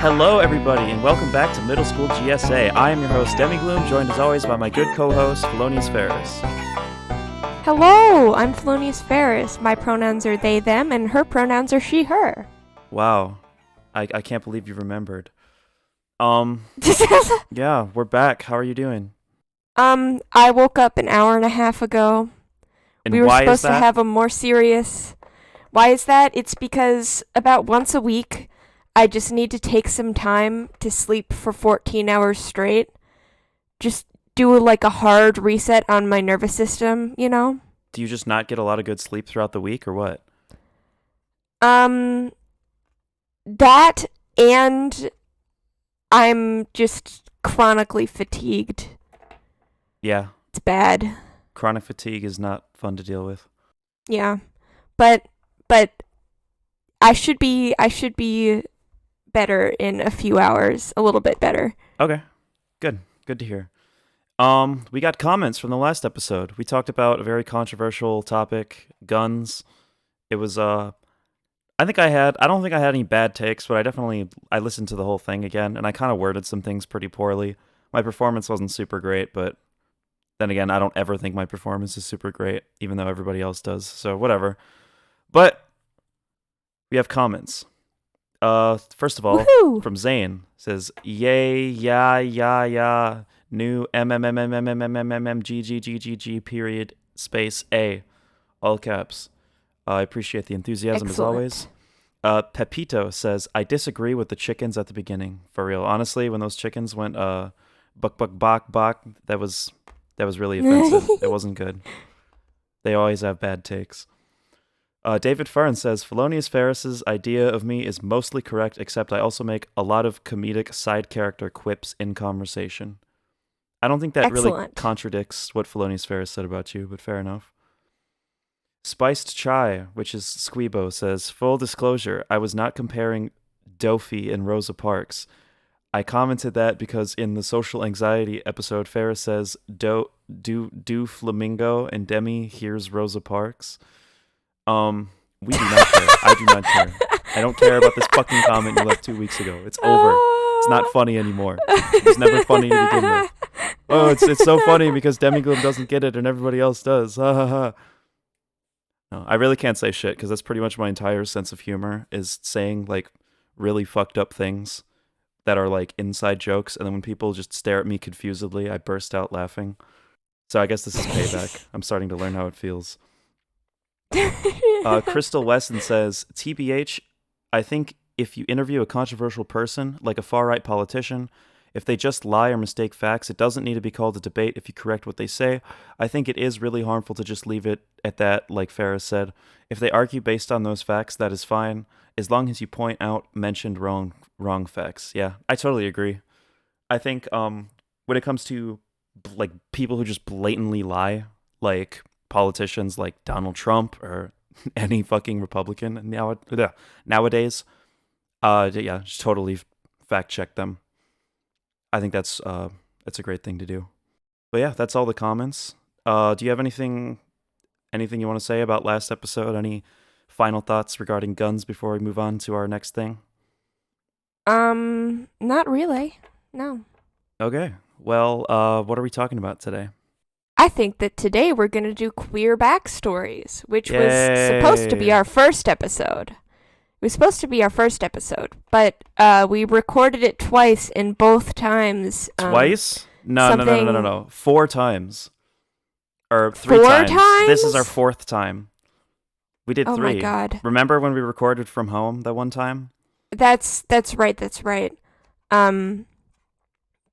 Hello, everybody, and welcome back to Middle School GSA. I am your host, Demigloom, joined as always by my good co-host, Felonious Ferris. Hello, I'm Felonious Ferris. My pronouns are they, them, and her pronouns are she, her. Wow, I can't believe you remembered. Yeah, we're back. How are you doing? I woke up an hour and a half ago. And we were why supposed is that? to have a more serious... Why is that? It's because about once a week, I just need to take some time to sleep for 14 hours straight. Just do like a hard reset on my nervous system, you know? Do you just not get a lot of good sleep throughout the week, or what? That and I'm just chronically fatigued. Yeah. It's bad. Chronic fatigue is not fun to deal with. Yeah. But I should be better in a few hours, a little bit better. Okay. Good to hear. We got comments from the last episode. We talked about a very controversial topic, guns. It was I don't think I had any bad takes, but I listened to the whole thing again, and I kind of worded some things pretty poorly. My performance wasn't super great, but then again, I don't ever think my performance is super great, even though everybody else does, so whatever. But we have comments. First of all, Woohoo! from Zane, says, yay, yeah, new MMMMMMMMMGGGGG period space A, all caps. I appreciate the enthusiasm as always. Pepito says, I disagree with the chickens at the beginning. For real. Honestly, when those chickens went buck buck bok bok, that was really offensive. It wasn't good. They always have bad takes. David Fern says, Felonious Ferris's idea of me is mostly correct, except I also make a lot of comedic side character quips in conversation. I don't think that really contradicts what Felonious Ferris said about you, but fair enough. Spiced Chai, which is Squeebo, says, full disclosure, I was not comparing Dofi and Rosa Parks. I commented that because in the social anxiety episode, Ferris says, do flamingo, and Demi hears Rosa Parks. We do not care. I do not care. I don't care about this fucking comment you left 2 weeks ago. It's over. It's not funny anymore. It was never funny to begin with. Oh, it's so funny because Demigloom doesn't get it and everybody else does. Ha ha ha. No, I really can't say shit because that's pretty much my entire sense of humor is saying like really fucked up things that are like inside jokes, and then when people just stare at me confusedly, I burst out laughing. So I guess this is payback. I'm starting to learn how it feels. Crystal Weston says, TBH, I think if you interview a controversial person, like a far-right politician, if they just lie or mistake facts, it doesn't need to be called a debate if you correct what they say. I think it is really harmful to just leave it at that, like Ferris said. If they argue based on those facts, that is fine, as long as you point out mentioned wrong facts. Yeah, I totally agree. I think when it comes to like people who just blatantly lie, like politicians like Donald Trump or any fucking Republican nowadays, just totally fact check them. I think that's a great thing to do. But yeah, that's all the comments. Do you have anything you want to say about last episode? Any final thoughts regarding guns before we move on to our next thing? Not really. No. Okay. Well, what are we talking about today? I think that today we're going to do queer backstories, which was supposed to be our first episode. It was supposed to be our first episode, but we recorded it twice, and both times... Twice? No. 4 times. Or 3 4 times. This is our 4th time. We did 3. Oh my god. Remember when we recorded from home that one time? That's right.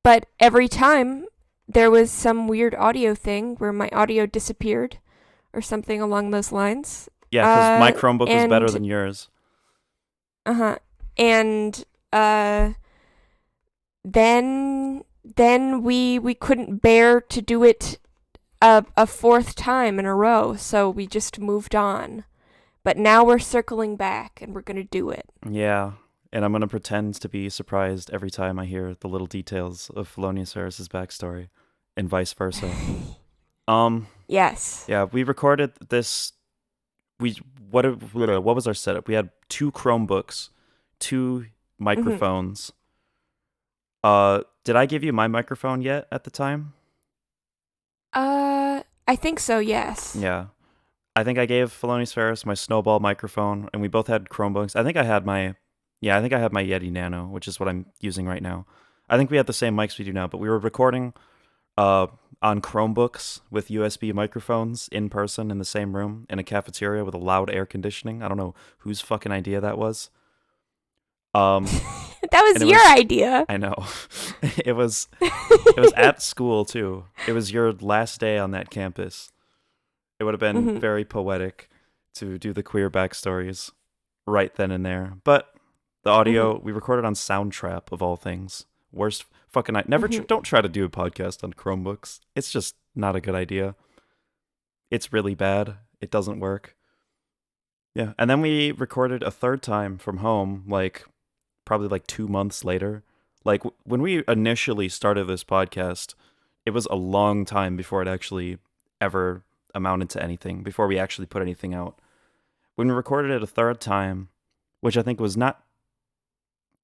But every time... there was some weird audio thing where my audio disappeared or something along those lines. Yeah, because my Chromebook was better than yours. Uh-huh. And then we couldn't bear to do it a 4th time in a row, so we just moved on. But now we're circling back, and we're going to do it. Yeah, and I'm going to pretend to be surprised every time I hear the little details of Felonious Ferris's backstory. And vice versa. Yes. Yeah, we recorded this. What was our setup? We had 2 Chromebooks, 2 microphones, Did I give you my microphone yet at the time? I think so, yes. Yeah. I think I gave Felonious Ferris my snowball microphone, and we both had Chromebooks. I think I had my Yeti Nano, which is what I'm using right now. I think we had the same mics we do now, but we were recording uh, on Chromebooks with USB microphones in person in the same room in a cafeteria with a loud air conditioning. I don't know whose fucking idea that was. That was And it your was, idea. I know, it was at school too. It was your last day on that campus. It would have been Mhm. very poetic to do the queer backstories right then and there. But the audio Mhm. we recorded on Soundtrap of all things. Worst fucking night. Never Mhm. don't try to do a podcast on Chromebooks. It's just not a good idea. It's really bad. It doesn't work. Yeah, and then we recorded a third time from home, like probably like 2 months later. Like when we initially started this podcast, it was a long time before it actually ever amounted to anything, before we actually put anything out. When we recorded it a third time, which I think was not,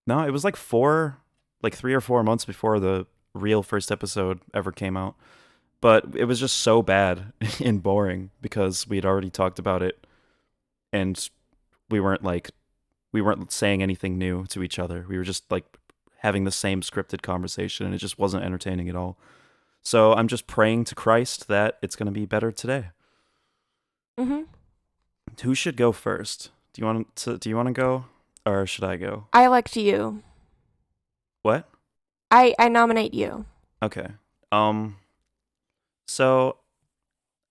no, it was like 3 or 4 months before the real first episode ever came out. But it was just so bad and boring because we had already talked about it, and we weren't like we weren't saying anything new to each other. We were just like having the same scripted conversation, and it just wasn't entertaining at all. So I'm just praying to Christ that it's going to be better today. Mhm. Who should go first? Do you want to go or should I go? I elect you. What? I nominate you. Okay. Um so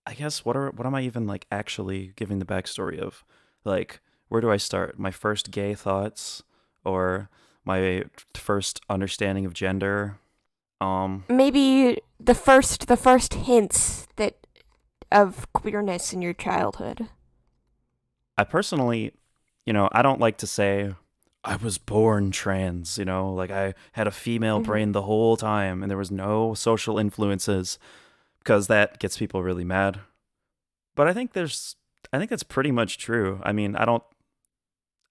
I guess what am I even like actually giving the backstory of? Like, where do I start? My first gay thoughts or my first understanding of gender? Um Maybe the first hints that of queerness in your childhood. I personally, I don't like to say I was born trans, like I had a female Mhm. brain the whole time and there was no social influences because that gets people really mad. But I think that's pretty much true. I mean, I don't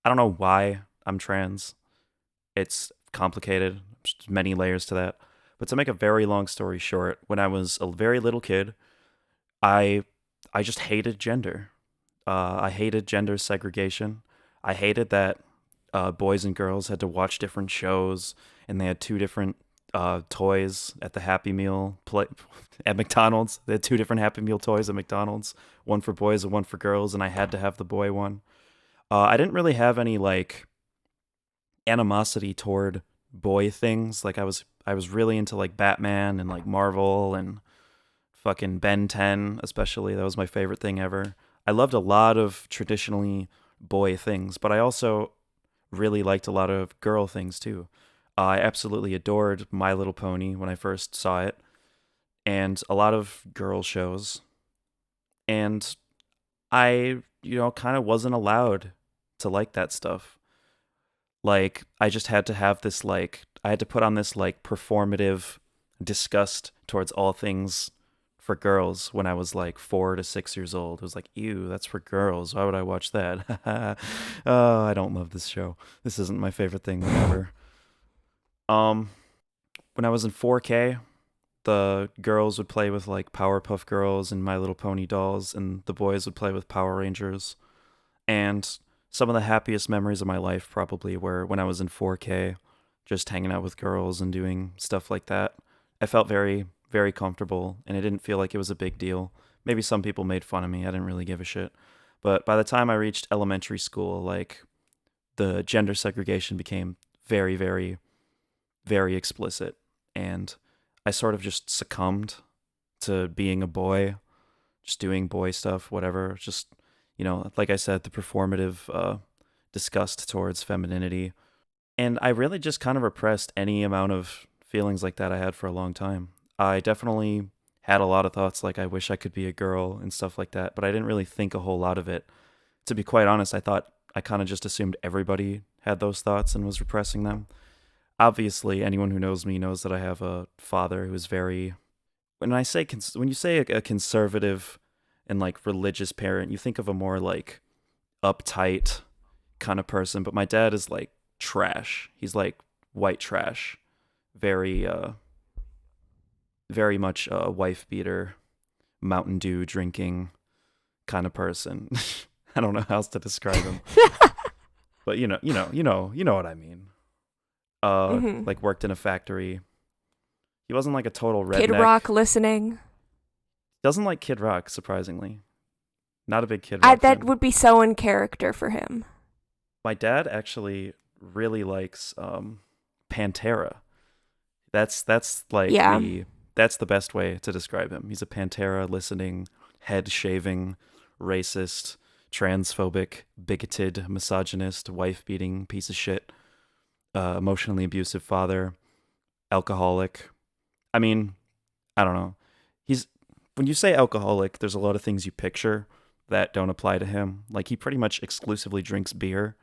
know why I'm trans. It's complicated, just many layers to that. But to make a very long story short, when I was a very little kid, I I just hated gender. I hated gender segregation. I hated that boys and girls had to watch different shows and they had two different toys at the Happy Meal at McDonald's. They had two different Happy Meal toys at McDonald's, one for boys and one for girls, and I had to have the boy one. I didn't really have any like animosity toward boy things. Like I was really into like Batman and like Marvel and fucking Ben 10, especially. That was my favorite thing ever. I loved a lot of traditionally boy things, but I also really liked a lot of girl things too. I absolutely adored My Little Pony when I first saw it, and a lot of girl shows. And I, kind of wasn't allowed to like that stuff. Like, I just had to have this, like, I had to put on this, like, performative disgust towards all things for girls when I was like 4 to 6 years old. It was like, ew, that's for girls. Why would I watch that? Oh, I don't love this show. This isn't my favorite thing ever. Um, when I was in 4K, the girls would play with like Powerpuff Girls and My Little Pony dolls, and the boys would play with Power Rangers. And some of the happiest memories of my life probably were when I was in 4K, just hanging out with girls and doing stuff like that. I felt very, very comfortable, and it didn't feel like it was a big deal. Maybe some people made fun of me. I didn't really give a shit. But by the time I reached elementary school, like the gender segregation became very, very, very explicit. And I sort of just succumbed to being a boy, just doing boy stuff, whatever. Just, like I said, the performative disgust towards femininity. And I really just kind of repressed any amount of feelings like that I had for a long time. I definitely had a lot of thoughts like I wish I could be a girl and stuff like that, but I didn't really think a whole lot of it. To be quite honest, I kind of just assumed everybody had those thoughts and was repressing them. Obviously, anyone who knows me knows that I have a father who is very, when you say a conservative and like religious parent, you think of a more like uptight kind of person, but my dad is like trash. He's like white trash. very very much a wife beater, Mountain Dew drinking kind of person. I don't know how else to describe him, but you know what I mean. Mm-hmm. Like worked in a factory. He wasn't like a total redneck. Kid Rock listening. Doesn't like Kid Rock, surprisingly. Not a big Kid Rock That fan. would be so in character for him. My dad actually really likes Pantera. That's like Yeah. that's the best way to describe him. He's a Pantera listening, head shaving, racist, transphobic, bigoted, misogynist, wife beating piece of shit, emotionally abusive father, alcoholic. I mean, I don't know. He's When you say alcoholic, there's a lot of things you picture that don't apply to him. Like he pretty much exclusively drinks beer.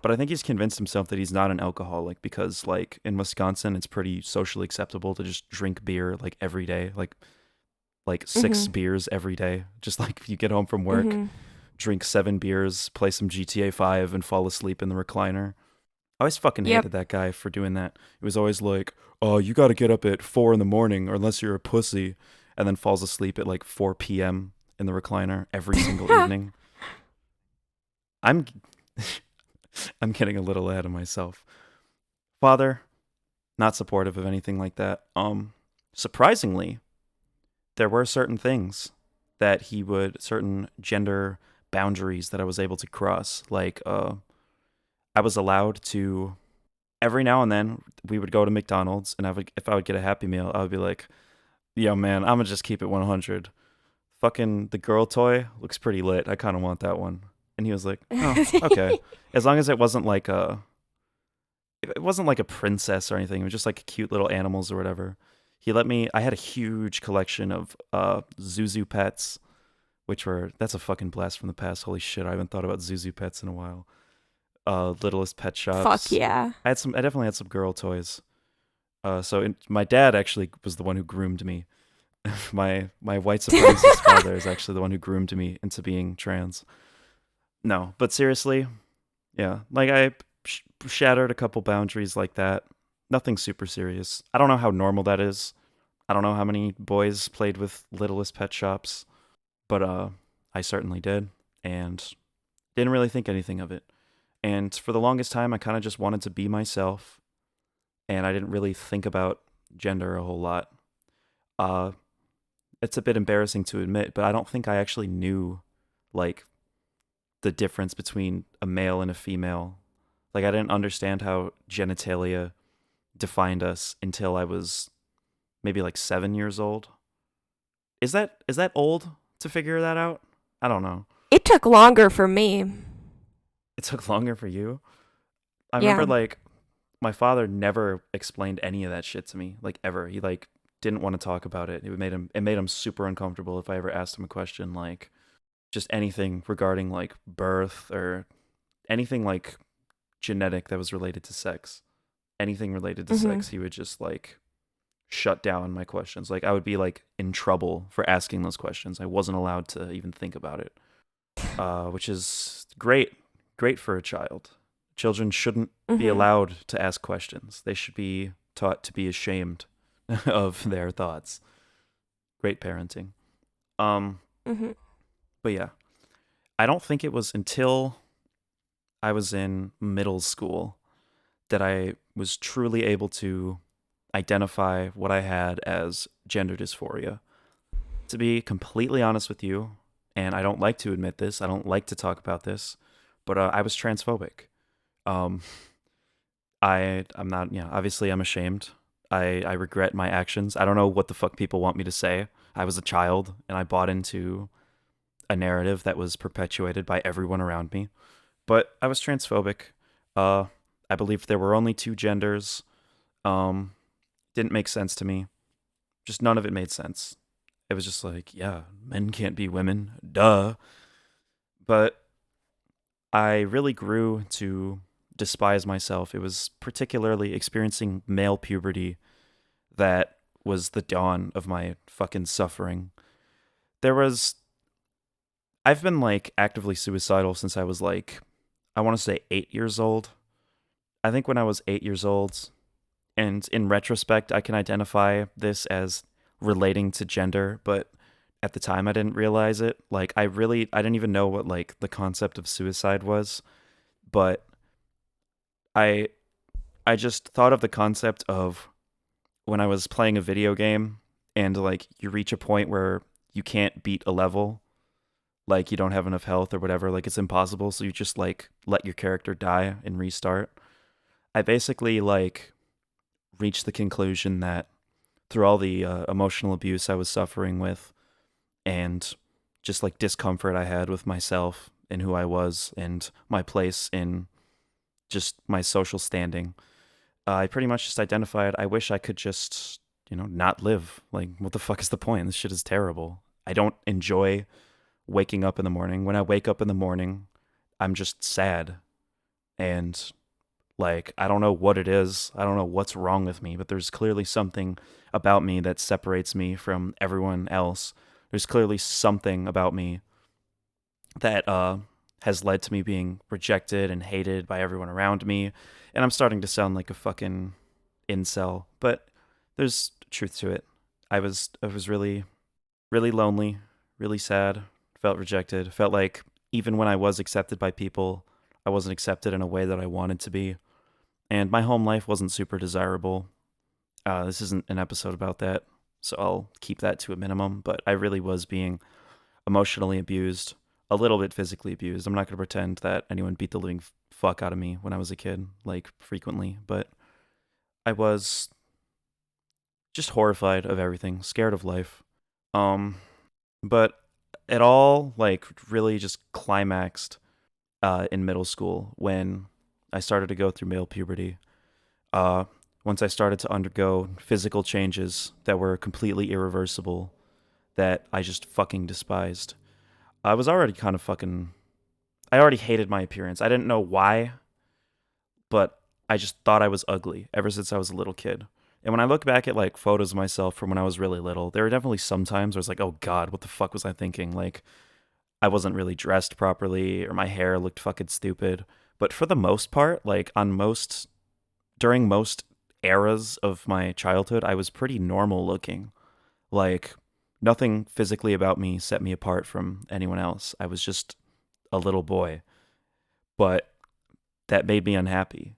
But I think he's convinced himself that he's not an alcoholic because, like, in Wisconsin, it's pretty socially acceptable to just drink beer like every day, like 6 Mm-hmm. beers every day. Just like if you get home from work, Mm-hmm. drink 7 beers, play some GTA 5, and fall asleep in the recliner. I always fucking Yep. hated that guy for doing that. It was always like, oh, you got to get up at 4 in the morning, or unless you're a pussy, and then falls asleep at like 4 p.m. in the recliner every single evening. I'm I'm getting a little ahead of myself. Father, not supportive of anything like that. Surprisingly, there were certain things that certain gender boundaries that I was able to cross. Like, I was allowed to, every now and then, we would go to McDonald's, and if I would get a Happy Meal, I would be like, yo, man, I'm gonna just keep it 100. Fucking the girl toy looks pretty lit. I kind of want that one. And he was like, oh, okay. As long as it wasn't like a princess or anything. It was just like cute little animals or whatever. I had a huge collection of Zuzu pets, that's a fucking blast from the past. Holy shit, I haven't thought about Zuzu pets in a while. Littlest pet shops. Fuck yeah. I definitely had some girl toys. My dad actually was the one who groomed me. My white supremacist father is actually the one who groomed me into being trans. No, but seriously, yeah, like I shattered a couple boundaries like that. Nothing super serious. I don't know how normal that is. I don't know how many boys played with Littlest Pet Shops, but I certainly did, and didn't really think anything of it. And for the longest time, I kind of just wanted to be myself, and I didn't really think about gender a whole lot. Uh, it's a bit embarrassing to admit, but I don't think I actually knew, like, the difference between a male and a female. Like, I didn't understand how genitalia defined us until I was maybe like 7 years old. Is that old to figure that out? I don't know. It took longer for me. It took longer for you? I Yeah. remember, like, my father never explained any of that shit to me, like, ever. He, like, didn't want to talk about it. It made him super uncomfortable if I ever asked him a question, like, just anything regarding, like, birth or anything, like, genetic that was related to sex. Anything related to Mm-hmm. sex, he would just, like, shut down my questions. Like, I would be, like, in trouble for asking those questions. I wasn't allowed to even think about it, which is great for a child. Children shouldn't be Mm-hmm. allowed to ask questions. They should be taught to be ashamed of their thoughts. Great parenting. Mm-hmm. But yeah, I don't think it was until I was in middle school that I was truly able to identify what I had as gender dysphoria. To be completely honest with you, and I don't like to admit this, I don't like to talk about this, but I was transphobic. Um, I'm not, obviously I'm ashamed. I regret my actions. I don't know what the fuck people want me to say. I was a child and I bought into a narrative that was perpetuated by everyone around me. But I was transphobic. Uh, I believed there were only 2 genders. Um, didn't make sense to me. Just none of it made sense. It was just like, yeah, men can't be women. Duh. But I really grew to despise myself. It was particularly experiencing male puberty that was the dawn of my fucking suffering. There was I've been like actively suicidal since I was like I want to say 8 years old. I think when I was 8 years old And in retrospect, I can identify this as relating to gender, but at the time I didn't realize it. Like I didn't even know what like the concept of suicide was, but I I just thought of the concept of when I was playing a video game and like you reach a point where you can't beat a level, like you don't have enough health or whatever, like it's impossible, so you just like let your character die and restart. I basically like reached the conclusion that through all the emotional abuse I was suffering with and just like discomfort I had with myself and who I was and my place in just my social standing, I pretty much just identified I wish I could just, not live. Like, what the fuck is the point? This shit is terrible. I don't enjoy waking up in the morning. When I wake up in the morning, I'm just sad. And, like, I don't know what it is. I don't know what's wrong with me, but there's clearly something about me that separates me from everyone else. There's clearly something about me that has led to me being rejected and hated by everyone around me. And I'm starting to sound like a fucking incel, but there's truth to it. I was really really lonely, really sad, felt rejected, felt like even when I was accepted by people, I wasn't accepted in a way that I wanted to be. And my home life wasn't super desirable. This isn't an episode about that, so I'll keep that to a minimum, but I really was being emotionally abused, a little bit physically abused. I'm not going to pretend that anyone beat the living fuck out of me when I was a kid, like frequently, but I was just horrified of everything, scared of life. Um, but it all like really just climaxed in middle school when I started to go through male puberty. Uh, Once I started to undergo physical changes that were completely irreversible, that I just fucking despised. I was already kind of fucking. I already hated my appearance. I didn't know why, but I just thought I was ugly ever since I was a little kid. And when I look back at like photos of myself from when I was really little, there were definitely some times where I was like, oh God, what the fuck was I thinking? Like, I wasn't really dressed properly or my hair looked fucking stupid. But for the most part, like during most eras of my childhood, I was pretty normal looking. Like, nothing physically about me set me apart from anyone else. I was just a little boy. But that made me unhappy.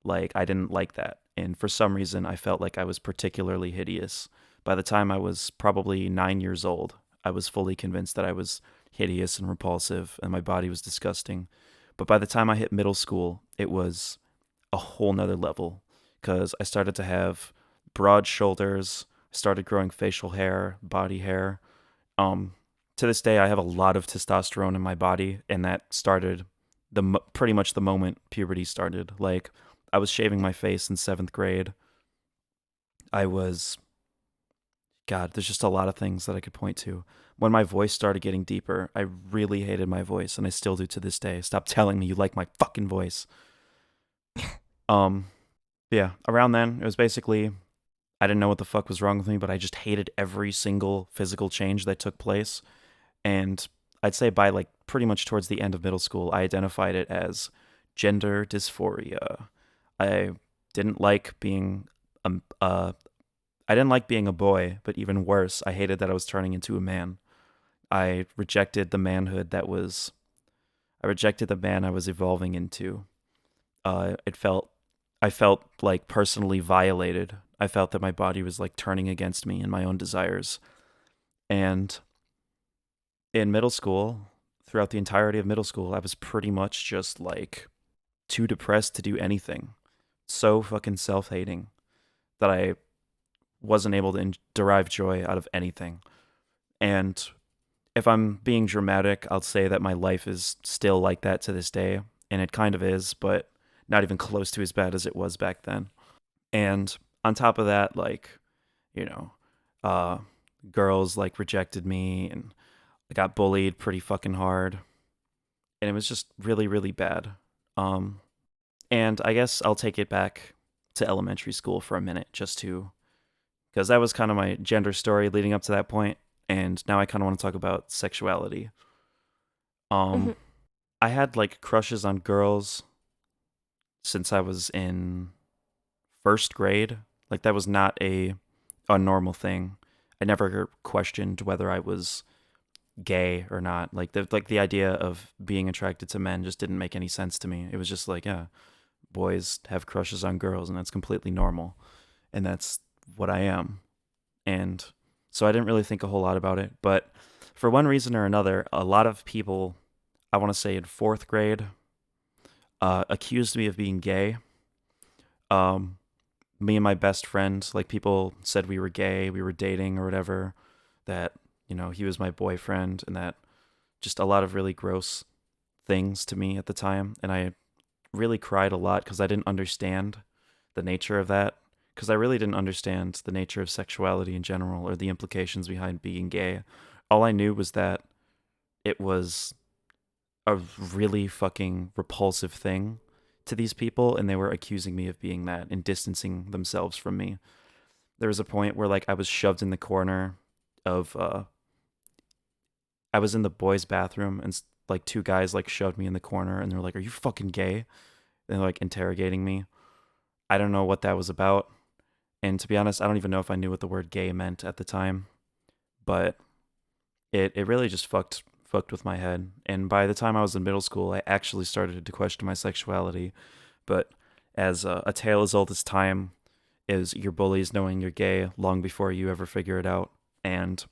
Like, I didn't like that. And for some reason, I felt like I was particularly hideous. By the time I was probably 9 years old, I was fully convinced that I was hideous and repulsive and my body was disgusting. But by the time I hit middle school, it was a whole nother level because I started to have broad shoulders, started growing facial hair, body hair. Um, to this day, I have a lot of testosterone in my body, and that started pretty much the moment puberty started. Like, I was shaving my face in 7th grade. I was, God, there's just a lot of things that I could point to. When my voice started getting deeper, I really hated my voice, and I still do to this day. Stop telling me you like my fucking voice. Um, yeah, around then, it was basically, I didn't know what the fuck was wrong with me, but I just hated every single physical change that took place. And I'd say by like pretty much towards the end of middle school, I identified it as gender dysphoria. I didn't like being I didn't like being a boy, but even worse, I hated that I was turning into a man. I rejected the manhood that was I rejected the man I was evolving into. It felt I felt like personally violated. I felt that my body was like turning against me and my own desires. And in middle school, throughout the entirety of middle school, I was pretty much just like too depressed to do anything. So fucking self-hating that I wasn't able to derive joy out of anything. And if I'm being dramatic, I'll say that my life is still like that to this day. And it kind of is, but not even close to as bad as it was back then. And on top of that, like, you know, uh, girls like rejected me and I got bullied pretty fucking hard. And it was just really, really bad. Um, and I guess I'll take it back to elementary school for a minute because that was kind of my gender story leading up to that point, and now I kind of want to talk about sexuality. Mhm. Um, I had like crushes on girls since I was in first grade. Like that was not a normal thing. I never questioned whether I was gay or not. Like the idea of being attracted to men just didn't make any sense to me. It was just like, yeah, boys have crushes on girls and that's completely normal. And that's what I am. And so I didn't really think a whole lot about it, but for one reason or another, a lot of people, I want to say in 4th grade, accused me of being gay. Um, Me and my best friend, like people said we were gay, we were dating or whatever, that, he was my boyfriend, and that just a lot of really gross things to me at the time. And I really cried a lot because I didn't understand the nature of that. Because I really didn't understand the nature of sexuality in general or the implications behind being gay. All I knew was that it was a really fucking repulsive thing to these people, and they were accusing me of being that and distancing themselves from me. There was a point where like I was shoved in the corner of I was in the boys' bathroom, and like 2 guys like shoved me in the corner, and they're like, "Are you fucking gay?" And they're like interrogating me. I don't know what that was about, and to be honest, I don't even know if I knew what the word gay meant at the time, but it really just fucked with my head. And by the time I was in middle school, I actually started to question my sexuality. But as a tale as old as time is your bullies knowing you're gay long before you ever figure it out. And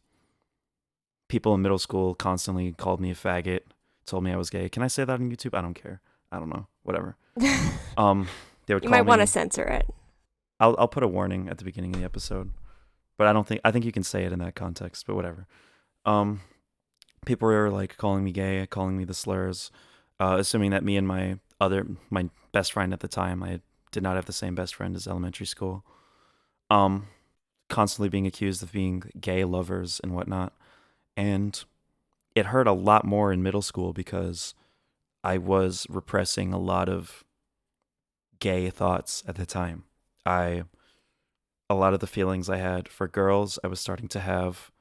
people in middle school constantly called me a faggot, told me I was gay. Can I say that on YouTube? I don't care. I don't know. Whatever. They would You call might want me. to censor it. I'll put a warning at the beginning of the episode, but I think you can say it in that context. But whatever. People were like calling me gay, calling me the slurs, assuming that me and my best friend at the time, I did not have the same best friend as elementary school. Constantly being accused of being gay lovers and whatnot. And it hurt a lot more in middle school because I was repressing a lot of gay thoughts at the time. A lot of the feelings I had for girls, I was starting to have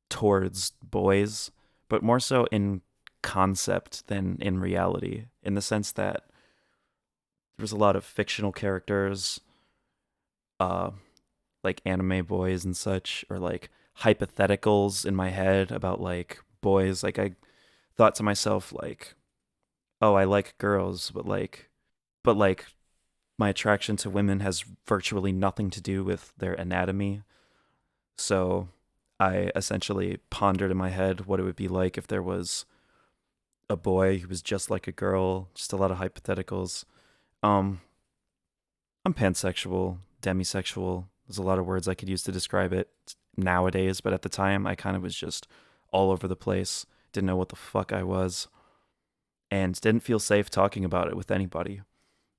towards boys, but more so in concept than in reality, in the sense that there was a lot of fictional characters, uh, like anime boys and such, or like hypotheticals in my head about like boys. Like I thought to myself, like, oh, I like girls, but like my attraction to women has virtually nothing to do with their anatomy. So I essentially pondered in my head what it would be like if there was a boy who was just like a girl, just a lot of hypotheticals. Um, I'm pansexual, demisexual. There's a lot of words I could use to describe it nowadays, but at the time I kind of was just all over the place, didn't know what the fuck I was, and didn't feel safe talking about it with anybody.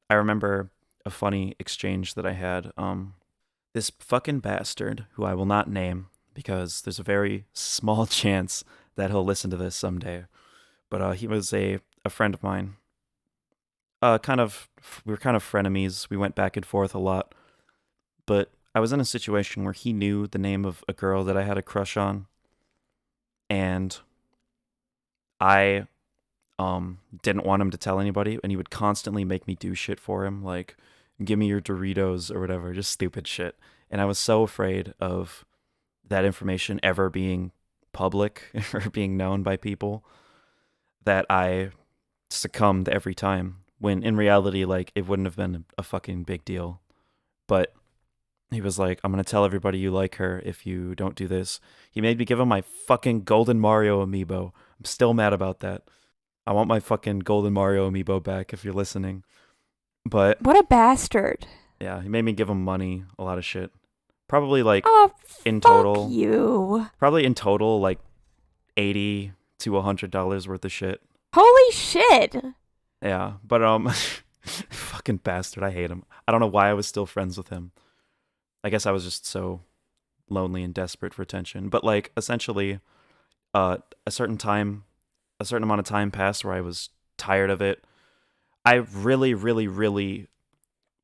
I remember a funny exchange that I had. This fucking bastard, who I will not name because there's a very small chance that he'll listen to this someday, but he was a friend of mine. We were kind of frenemies. We went back and forth a lot, but I was in a situation where he knew the name of a girl that I had a crush on, and I didn't want him to tell anybody, and he would constantly make me do shit for him, like give me your Doritos or whatever, just stupid shit. And I was so afraid of that information ever being public or being known by people that I succumbed every time, when in reality, like, it wouldn't have been a fucking big deal. But he was like, I'm going to tell everybody you like her if you don't do this. He made me give him my fucking Golden Mario amiibo. I'm still mad about that. I want my fucking Golden Mario amiibo back if you're listening. But What a bastard. yeah, he made me give him money, a lot of shit. Probably like Oh, in fuck total, you. probably in total like $80 to $100 worth of shit. Holy shit. Yeah, but fucking bastard, I hate him. I don't know why I was still friends with him. I guess I was just so lonely and desperate for attention. But like essentially, a certain amount of time passed where I was tired of it. I really, really, really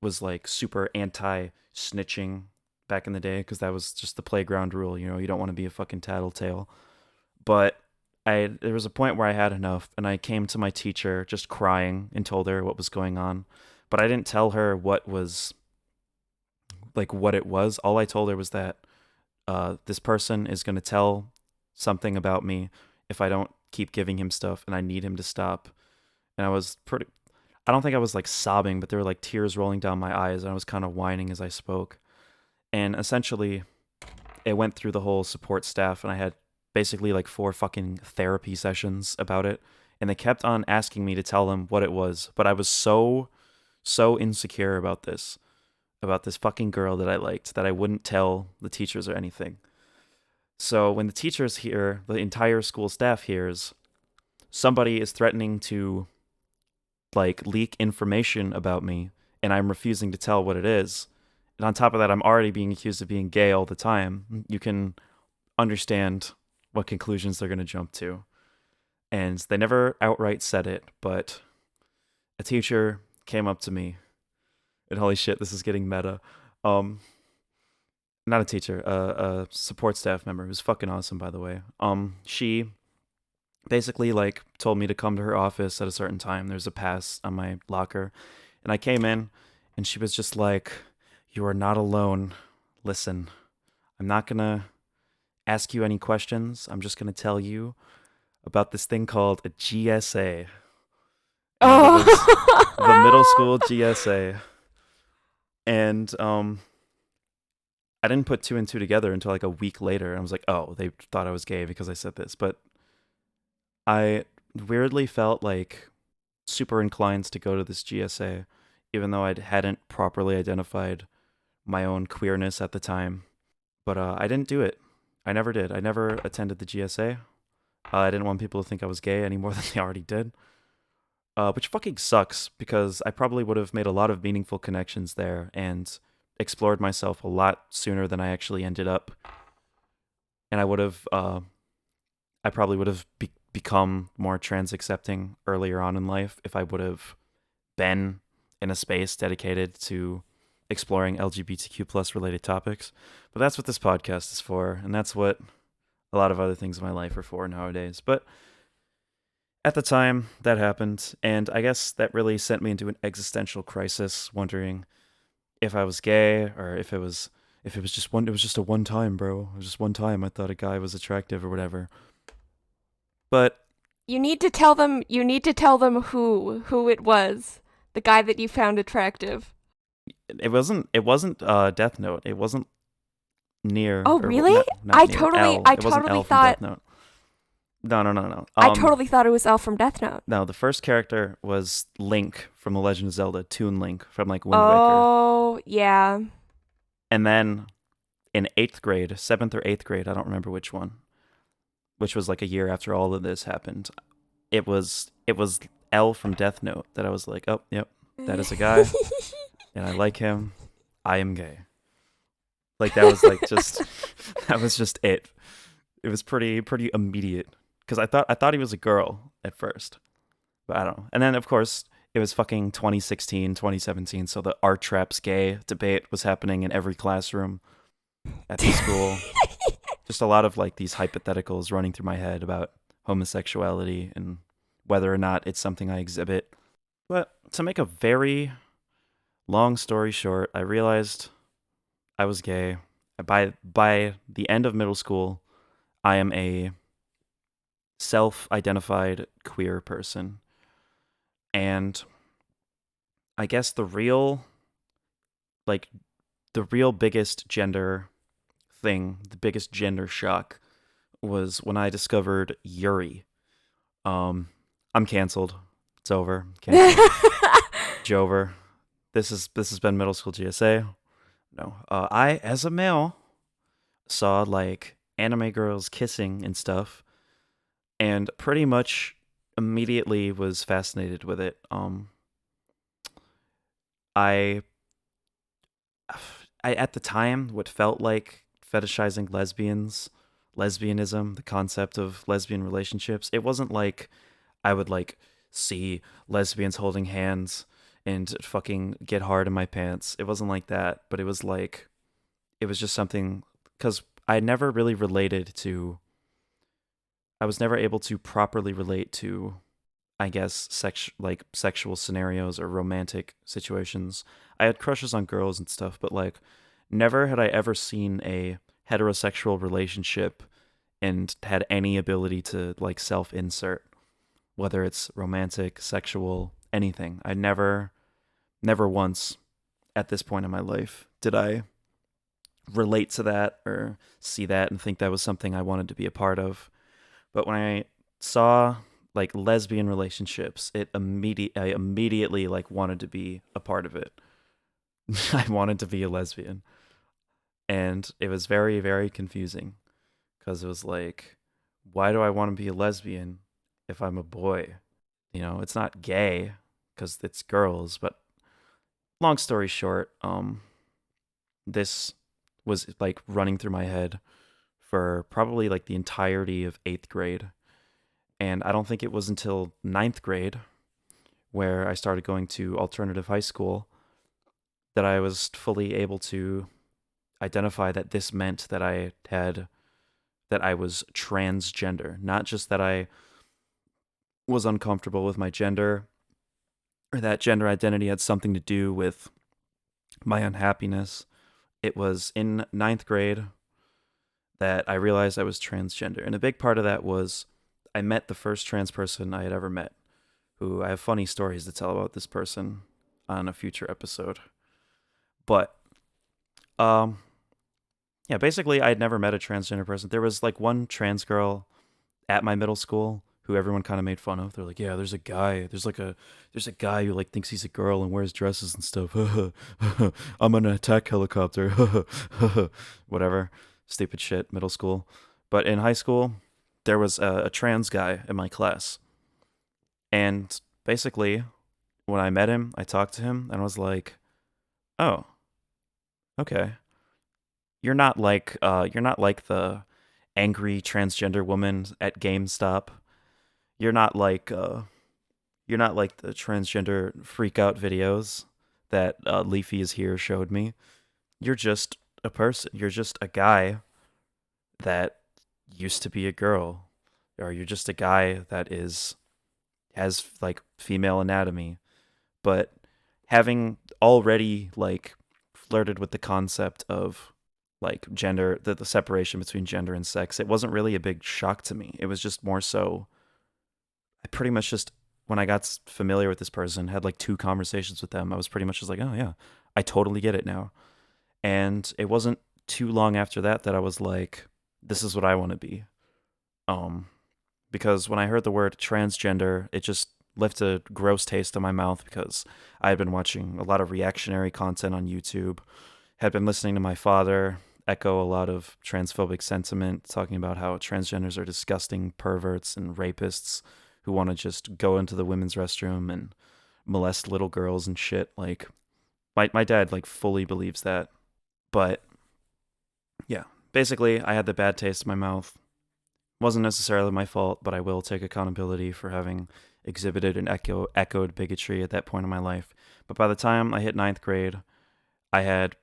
was like super anti snitching back in the day because that was just the playground rule. You know, you don't want to be a fucking tattletale. But there was a point where I had enough, and I came to my teacher just crying and told her what was going on. But I didn't tell her what was like what it was. All I told her was that this person is going to tell something about me if I don't keep giving him stuff, and I need him to stop. And I don't think I was like sobbing, but there were like tears rolling down my eyes, and I was kind of whining as I spoke. And essentially, it went through the whole support staff, and I had basically like 4 fucking therapy sessions about it. And they kept on asking me to tell them what it was, but I was so insecure about this fucking girl that I liked, that I wouldn't tell the teachers or anything. So when the teachers hear, the entire school staff hears, somebody is threatening to like leak information about me, and I'm refusing to tell what it is. And on top of that, I'm already being accused of being gay all the time. You can understand what conclusions they're going to jump to. And they never outright said it, but a teacher came up to me, and holy shit, this is getting meta. Not a teacher, a support staff member who's fucking awesome, by the way. She basically like told me to come to her office at a certain time. There's a pass on my locker, and I came in, and she was just like, "You are not alone. Listen, I'm not gonna ask you any questions. I'm just gonna tell you about this thing called a GSA." And it was the middle school GSA. And I didn't put 2 and 2 together until like a week later. I was like, oh, they thought I was gay because I said this. But I weirdly felt like super inclined to go to this GSA, even though I hadn't properly identified my own queerness at the time. But I didn't do it. I never did. I never attended the GSA. I didn't want people to think I was gay any more than they already did. Which fucking sucks, because I probably would have made a lot of meaningful connections there and explored myself a lot sooner than I actually ended up. And I probably would have become more trans accepting earlier on in life if I would have been in a space dedicated to exploring LGBTQ plus related topics. But that's what this podcast is for, and that's what a lot of other things in my life are for nowadays. But at the time, that happened, and I guess that really sent me into an existential crisis, wondering if I was gay, or if it was just a one time, bro. It was just one time I thought a guy was attractive or whatever. But you need to tell them who it was, the guy that you found attractive. It wasn't Death Note. It wasn't near. Oh, really? I totally thought. No. I totally thought it was L from Death Note. No, the first character was Link from The Legend of Zelda, Toon Link from like Wind Waker. Oh, yeah. And then in 8th grade, 7th or 8th grade, I don't remember which one, which was like a year after all of this happened, it was L from Death Note that I was like, oh, yep, that is a guy, and I like him. I am gay. Like that was like just that was just it. It was pretty immediate. Because I thought he was a girl at first. But I don't know. And then, of course, it was fucking 2016, 2017, so the art traps gay debate was happening in every classroom at the school. Just a lot of, like, these hypotheticals running through my head about homosexuality and whether or not it's something I exhibit. But to make a very long story short, I realized I was gay. By the end of middle school, I am a self-identified queer person. And I guess the real biggest gender thing, the biggest gender shock was when I discovered Yuri. I'm canceled. It's over. Canceled. Jover. This has been Middle School GSA. No. I, as a male, saw like anime girls kissing and stuff, and pretty much immediately was fascinated with it. I at the time what felt like fetishizing lesbianism, the concept of lesbian relationships. It wasn't like I would like see lesbians holding hands and fucking get hard in my pants. It wasn't like that, but it was just something, because I never really related to, I was never able to properly relate to, I guess, sexual scenarios or romantic situations. I had crushes on girls and stuff, but like never had I ever seen a heterosexual relationship and had any ability to like self-insert, whether it's romantic, sexual, anything. I never once at this point in my life did I relate to that or see that and think that was something I wanted to be a part of. But when I saw like lesbian relationships, I immediately like wanted to be a part of it. I wanted to be a lesbian. And it was very, very confusing because it was like, why do I want to be a lesbian if I'm a boy? It's not gay because it's girls, but long story short, this was like running through my head for probably like the entirety of 8th grade. And I don't think it was until 9th grade where I started going to alternative high school that I was fully able to identify that this meant that I was transgender, not just that I was uncomfortable with my gender or that gender identity had something to do with my unhappiness. It was in 9th grade that I realized I was transgender. And a big part of that was I met the first trans person I had ever met, who I have funny stories to tell about this person on a future episode. But, yeah, basically I had never met a transgender person. There was like one trans girl at my middle school who everyone kind of made fun of. They're like, yeah, there's a guy who like thinks he's a girl and wears dresses and stuff. I'm an attack helicopter. Whatever. Stupid shit, middle school. But in high school, there was a trans guy in my class. And basically, when I met him, I talked to him and I was like, oh, okay. You're not like the angry transgender woman at GameStop. You're not like the transgender freak out videos that Leafy is here showed me. You're just a person. You're just a guy that used to be a girl, or you're just a guy that has like female anatomy, but having already like flirted with the concept of like gender, the separation between gender and sex, it wasn't really a big shock to me. It was just more so I pretty much just when I got familiar with this person, had like 2 conversations with them, I was pretty much just like, oh yeah, I totally get it now. And it wasn't too long after that that I was like, this is what I want to be. Because when I heard the word transgender, it just left a gross taste in my mouth because I had been watching a lot of reactionary content on YouTube, had been listening to my father echo a lot of transphobic sentiment, talking about how transgenders are disgusting perverts and rapists who want to just go into the women's restroom and molest little girls and shit. Like, my dad, like, fully believes that. But, yeah. Basically, I had the bad taste in my mouth. Wasn't necessarily my fault, but I will take accountability for having exhibited and echoed bigotry at that point in my life. But by the time I hit 9th grade, I had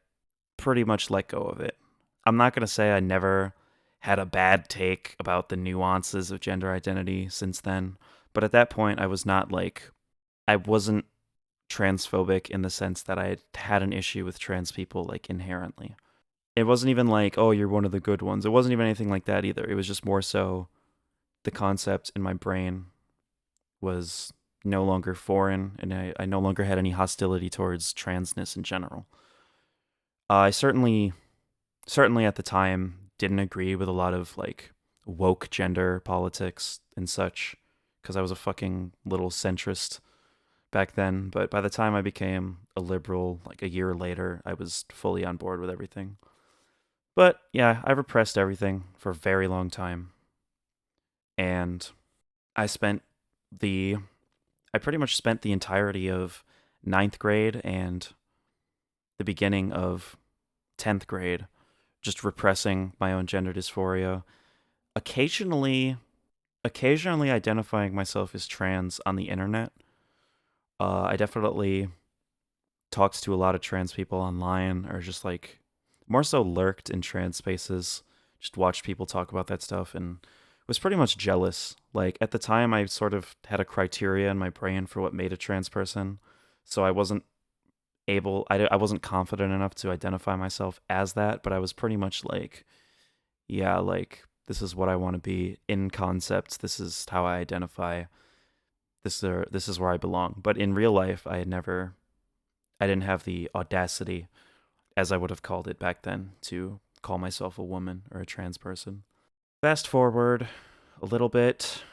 pretty much let go of it. I'm not going to say I never had a bad take about the nuances of gender identity since then, but at that point I wasn't transphobic in the sense that I had an issue with trans people like inherently. It wasn't even like, oh, you're one of the good ones. It wasn't even anything like that either. It was just more so the concept in my brain was no longer foreign, and I no longer had any hostility towards transness in general. I certainly at the time didn't agree with a lot of like woke gender politics and such because I was a fucking little centrist back then, but by the time I became a liberal like a year later, I was fully on board with everything. But yeah, I repressed everything for a very long time. And I spent I pretty much spent the entirety of 9th grade and the beginning of 10th grade just repressing my own gender dysphoria, occasionally identifying myself as trans on the internet. I definitely talked to a lot of trans people online, or just like more so lurked in trans spaces, just watched people talk about that stuff and was pretty much jealous. Like at the time I sort of had a criteria in my brain for what made a trans person, so I wasn't I wasn't confident enough to identify myself as that, but I was pretty much like, yeah, like this is what I want to be in concept. This is how I identify. This is where I belong. But in real life, I didn't have the audacity, as I would have called it back then, to call myself a woman or a trans person. Fast forward a little bit,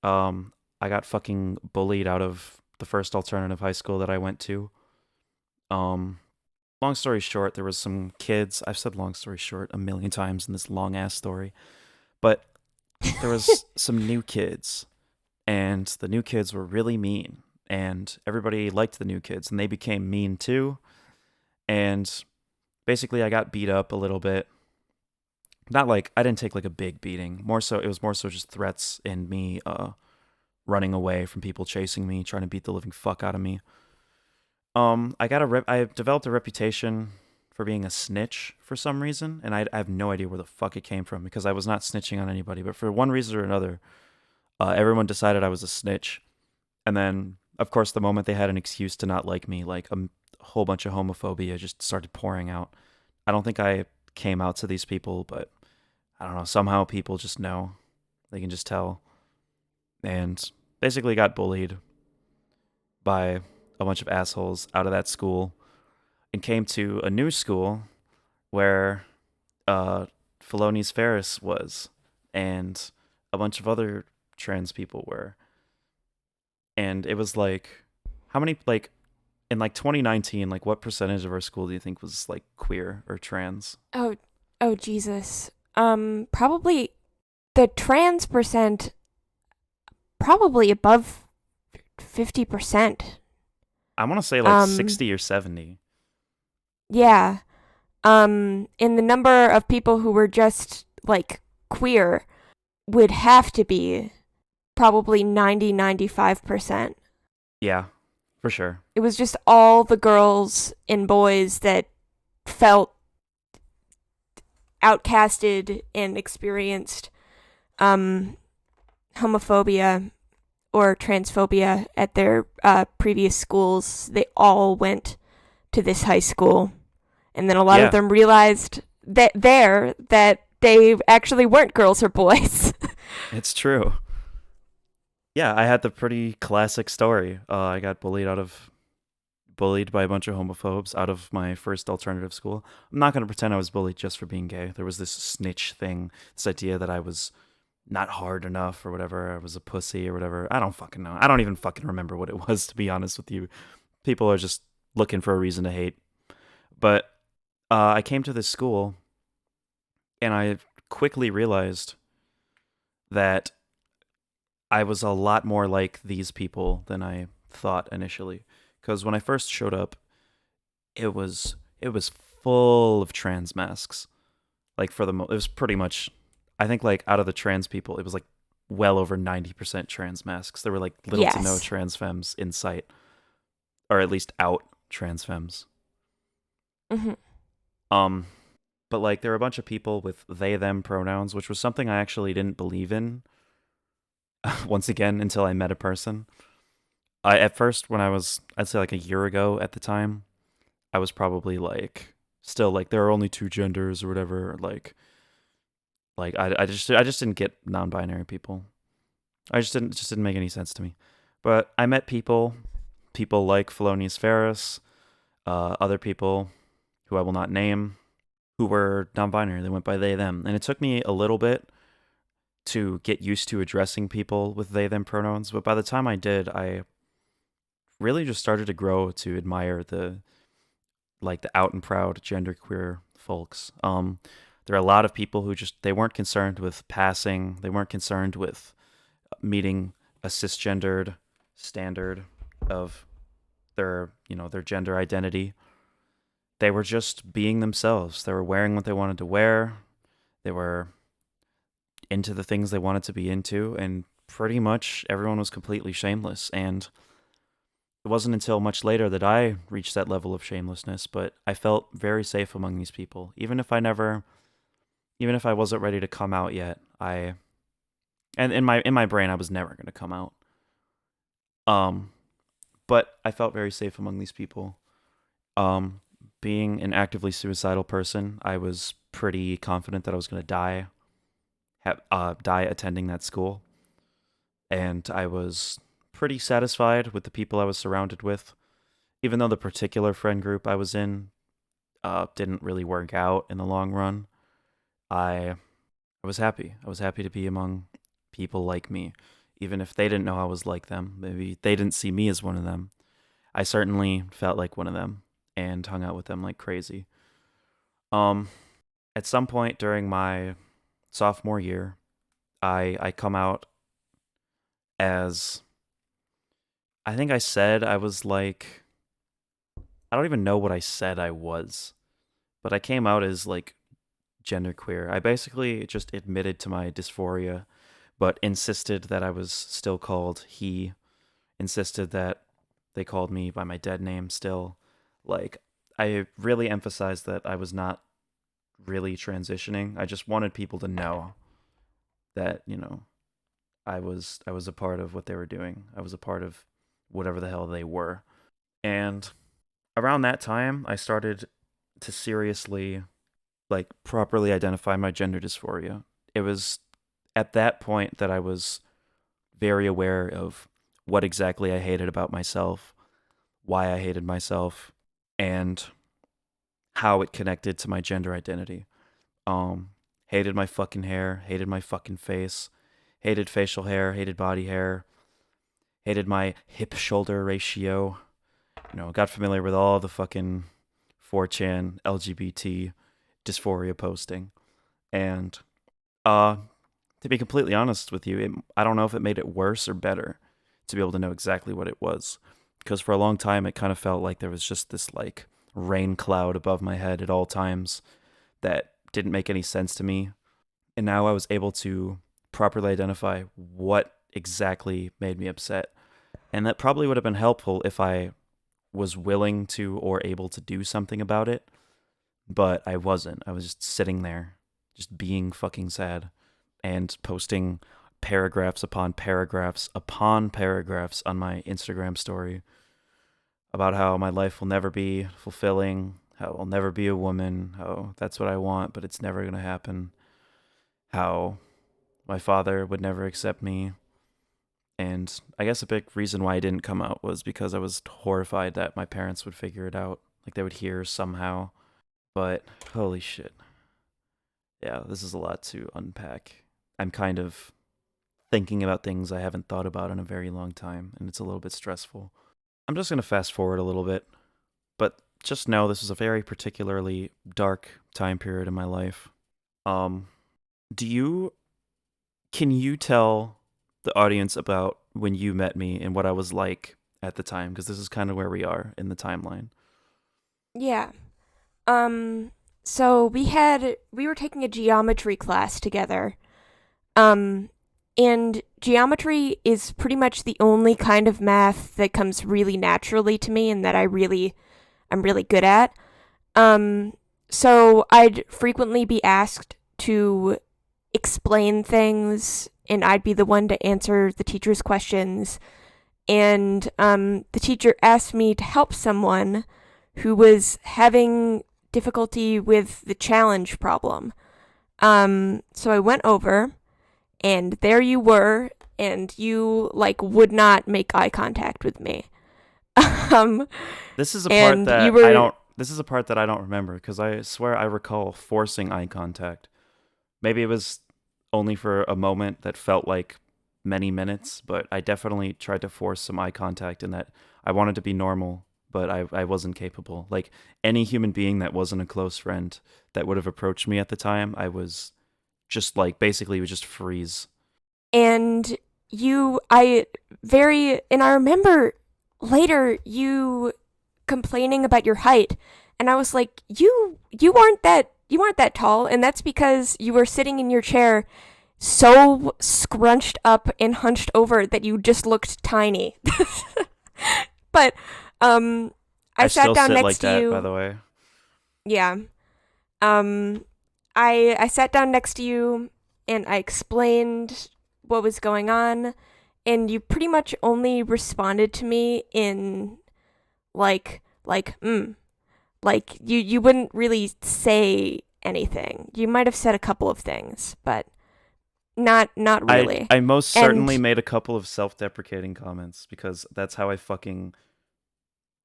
I got fucking bullied out of the first alternative high school that I went to. Um, Long story short, there was some kids. I've said long story short a million times in this long ass story, but there was some new kids, and the new kids were really mean, and everybody liked the new kids, and they became mean too. And basically, I got beat up a little bit. Not like I didn't take like a big beating. More so, it was more so just threats and me running away from people chasing me, trying to beat the living fuck out of me. I developed a reputation for being a snitch for some reason, and I have no idea where the fuck it came from because I was not snitching on anybody, but for one reason or another, everyone decided I was a snitch. And then, of course, the moment they had an excuse to not like me, like a whole bunch of homophobia just started pouring out. I don't think I came out to these people, but I don't know. Somehow people just know. They can just tell. And basically got bullied by a bunch of assholes out of that school and came to a new school where Felonious Ferris was and a bunch of other trans people were. And it was like, how many, like, in like 2019, like what percentage of our school do you think was like queer or trans? Oh, oh Jesus. Probably the trans percent probably above 50%. I want to say like 60 or 70. Yeah. In the number of people who were just like queer would have to be probably 95%. Yeah, for sure. It was just all the girls and boys that felt outcasted and experienced homophobia or transphobia at their previous schools. They all went to this high school, and then a lot of them realized that they actually weren't girls or boys. It's true. Yeah, I had the pretty classic story. I got bullied by a bunch of homophobes out of my first alternative school. I'm not going to pretend I was bullied just for being gay. There was this snitch thing, this idea that I was not hard enough or whatever. I was a pussy or whatever. I don't fucking know. I don't even fucking remember what it was, to be honest with you. People are just looking for a reason to hate. But I came to this school and I quickly realized that I was a lot more like these people than I thought initially. Because when I first showed up, it was full of trans masks. Like it was pretty much, I think like out of the trans people, it was like well over 90% trans masks. There were like little to no trans femmes in sight, or at least out trans femmes. Mm-hmm. But like there were a bunch of people with they them pronouns, which was something I actually didn't believe in. Once again, until I met a person. At first, when I'd say like a year ago at the time, I was probably like, still like there are only two genders or whatever. Like I just didn't get non-binary people. It just didn't make any sense to me. But I met people like Felonious Ferris, other people who I will not name, who were non-binary. They went by they them, and it took me a little bit to get used to addressing people with they them pronouns. But by the time I did, I really just started to grow to admire the out and proud genderqueer folks. There are a lot of people who they weren't concerned with passing. They weren't concerned with meeting a cisgendered standard of their gender identity. They were just being themselves. They were wearing what they wanted to wear. They were into the things they wanted to be into, and pretty much everyone was completely shameless. And it wasn't until much later that I reached that level of shamelessness, but I felt very safe among these people. Even if I wasn't ready to come out yet, and in my brain I was never going to come out. But I felt very safe among these people. Um, being an actively suicidal person, I was pretty confident that I was going to die attending that school, and I was pretty satisfied with the people I was surrounded with. Even though the particular friend group I was in didn't really work out in the long run, I I was happy. I was happy to be among people like me, even if they didn't know I was like them. Maybe they didn't see me as one of them. I certainly felt like one of them and hung out with them like crazy. Um, at some point during my sophomore year, I come out as, I think I said I was like, I don't even know what I said I was, but I came out as like genderqueer. I basically just admitted to my dysphoria, but insisted that I was still called he, insisted that they called me by my dead name still. Like, I really emphasized that I was not really transitioning. I just wanted people to know that, I was a part of what they were doing. I was a part of whatever the hell they were. And around that time, I started to seriously, like, properly identify my gender dysphoria. It was at that point that I was very aware of what exactly I hated about myself, why I hated myself, and how it connected to my gender identity. Hated my fucking hair, hated my fucking face, hated facial hair, hated body hair, hated my hip shoulder ratio. Got familiar with all the fucking 4chan LGBT dysphoria posting. And to be completely honest with you, I don't know if it made it worse or better to be able to know exactly what it was. Because for a long time, it kind of felt like there was just this like rain cloud above my head at all times that didn't make any sense to me. And now I was able to properly identify what exactly made me upset. And that probably would have been helpful if I was willing to or able to do something about it. But I wasn't. I was just sitting there, just being fucking sad and posting paragraphs upon paragraphs upon paragraphs on my Instagram story about how my life will never be fulfilling, how I'll never be a woman, how that's what I want, but it's never going to happen, how my father would never accept me. And I guess a big reason why I didn't come out was because I was horrified that my parents would figure it out, like they would hear somehow. But holy shit. Yeah, this is a lot to unpack. I'm kind of thinking about things I haven't thought about in a very long time, and it's a little bit stressful. I'm just going to fast forward a little bit, but just know this is a very particularly dark time period in my life. Do you Can you tell the audience about when you met me and what I was like at the time? Because this is kind of where we are in the timeline. Yeah. So we were taking a geometry class together. And geometry is pretty much the only kind of math that comes really naturally to me and that I'm really good at. So I'd frequently be asked to explain things, and I'd be the one to answer the teacher's questions. And the teacher asked me to help someone who was having difficulty with the challenge problem. So I went over, and there you were, and you would not make eye contact with me. This is a part that I don't. This is a part that I don't remember because I swear I recall forcing eye contact. Maybe it was only for a moment that felt like many minutes, but I definitely tried to force some eye contact in that I wanted to be normal, but I wasn't capable. Like any human being that wasn't a close friend that would have approached me at the time, I was just like basically would just freeze. And I remember later you complaining about your height, and I was like, you aren't that tall, and that's because you were sitting in your chair so scrunched up and hunched over that you just looked tiny. But I sat down next to you. By the way. Yeah. I sat down next to you and I explained what was going on, and you pretty much only responded to me in like Like you wouldn't really say anything. You might have said a couple of things, but not really. I most certainly And made a couple of self-deprecating comments because that's how I fucking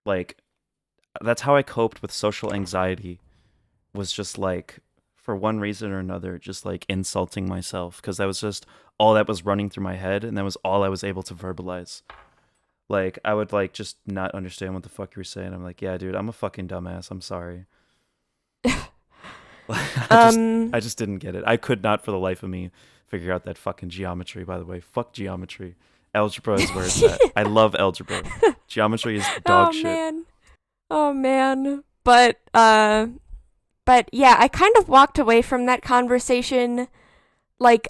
like that's how I coped with social anxiety, was just like, for one reason or another, just like insulting myself, because that was just all that was running through my head, and that was all I was able to verbalize. Like, I would like just not understand what the fuck you were saying. I'm like, yeah, dude, I'm a fucking dumbass. I'm sorry. um I just didn't get it. I could not for the life of me figure out that fucking geometry, by the way. Fuck geometry. Algebra is where it's at. I love algebra. Geometry is dog oh shit. man. Oh man. But yeah, I kind of walked away from that conversation like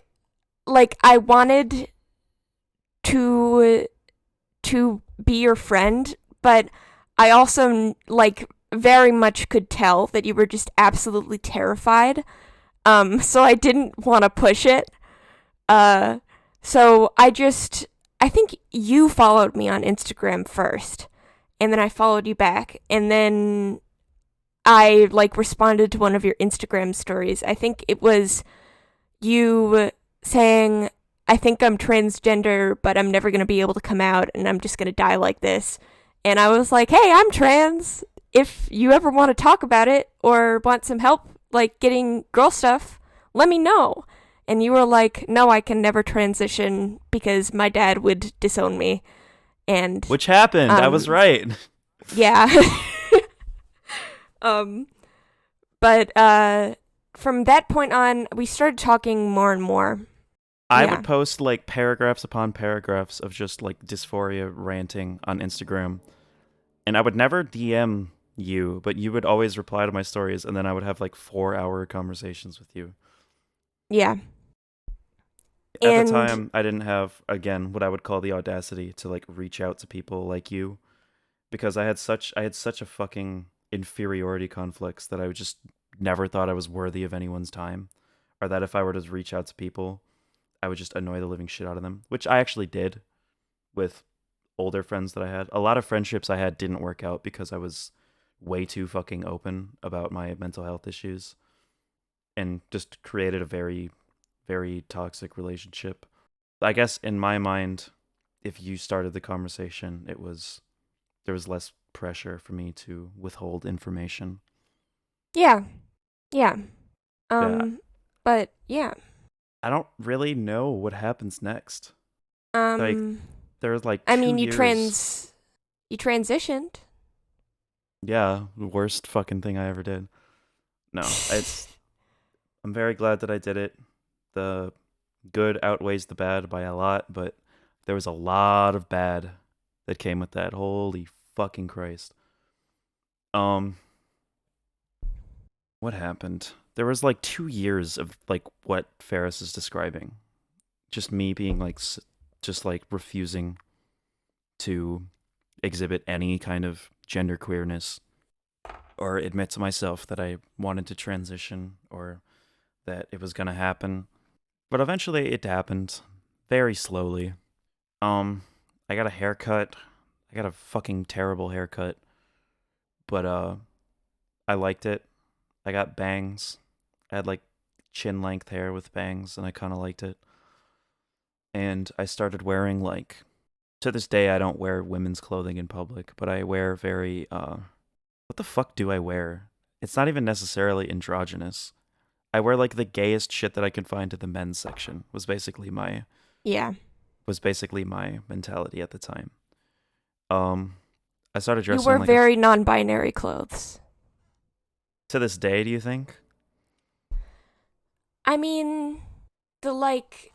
I wanted to be your friend, but I also like very much could tell that you were just absolutely terrified. So I didn't want to push it. So I think you followed me on Instagram first, and then I followed you back, and then I like responded to one of your Instagram stories. I think it was you saying, I think I'm transgender, but I'm never going to be able to come out and I'm just going to die like this. And I was like, hey, I'm trans. If you ever want to talk about it or want some help, like getting girl stuff, let me know. And you were like, no, I can never transition because my dad would disown me. And Which happened. I was right. yeah. um, but from that point on, we started talking more and more. I Yeah. would post like paragraphs upon paragraphs of just like dysphoria ranting on Instagram. And I would never DM you, but you would always reply to my stories, and then I would have like 4-hour conversations with you. Yeah. At And the time, I didn't have, again, what I would call the audacity to like reach out to people like you, because I had such a fucking inferiority complex that I just never thought I was worthy of anyone's time, or that if I were to reach out to people, I would just annoy the living shit out of them, which I actually did with older friends that I had. A lot of friendships I had didn't work out because I was way too fucking open about my mental health issues, and just created a very, very toxic relationship. I guess in my mind, if you started the conversation, there was less pressure for me to withhold information. yeah. Yeah. Yeah, But yeah. I don't really know what happens next. Like, Um there was like I 2 mean years. you transitioned. Yeah, the worst fucking thing I ever did. No, I'm very glad that I did it. The good outweighs the bad by a lot, but there was a lot of bad that came with that. Holy fucking Christ. Um, what happened? There was like 2 years of like what Ferris is describing. Just me being like, just like refusing to exhibit any kind of gender queerness or admit to myself that I wanted to transition or that it was gonna happen. But eventually it happened, very slowly. I got a haircut. I got a fucking terrible haircut, but I liked it. I got bangs. I had like chin length hair with bangs, and I kind of liked it. And I started wearing like, to this day I don't wear women's clothing in public, but I wear very what the fuck do I wear? It's not even necessarily androgynous. I wear like the gayest shit that I can find in the men's section. Yeah. Was basically my mentality at the time. I started You dressing wear like very non-binary clothes. to this day, do you think? I mean, the like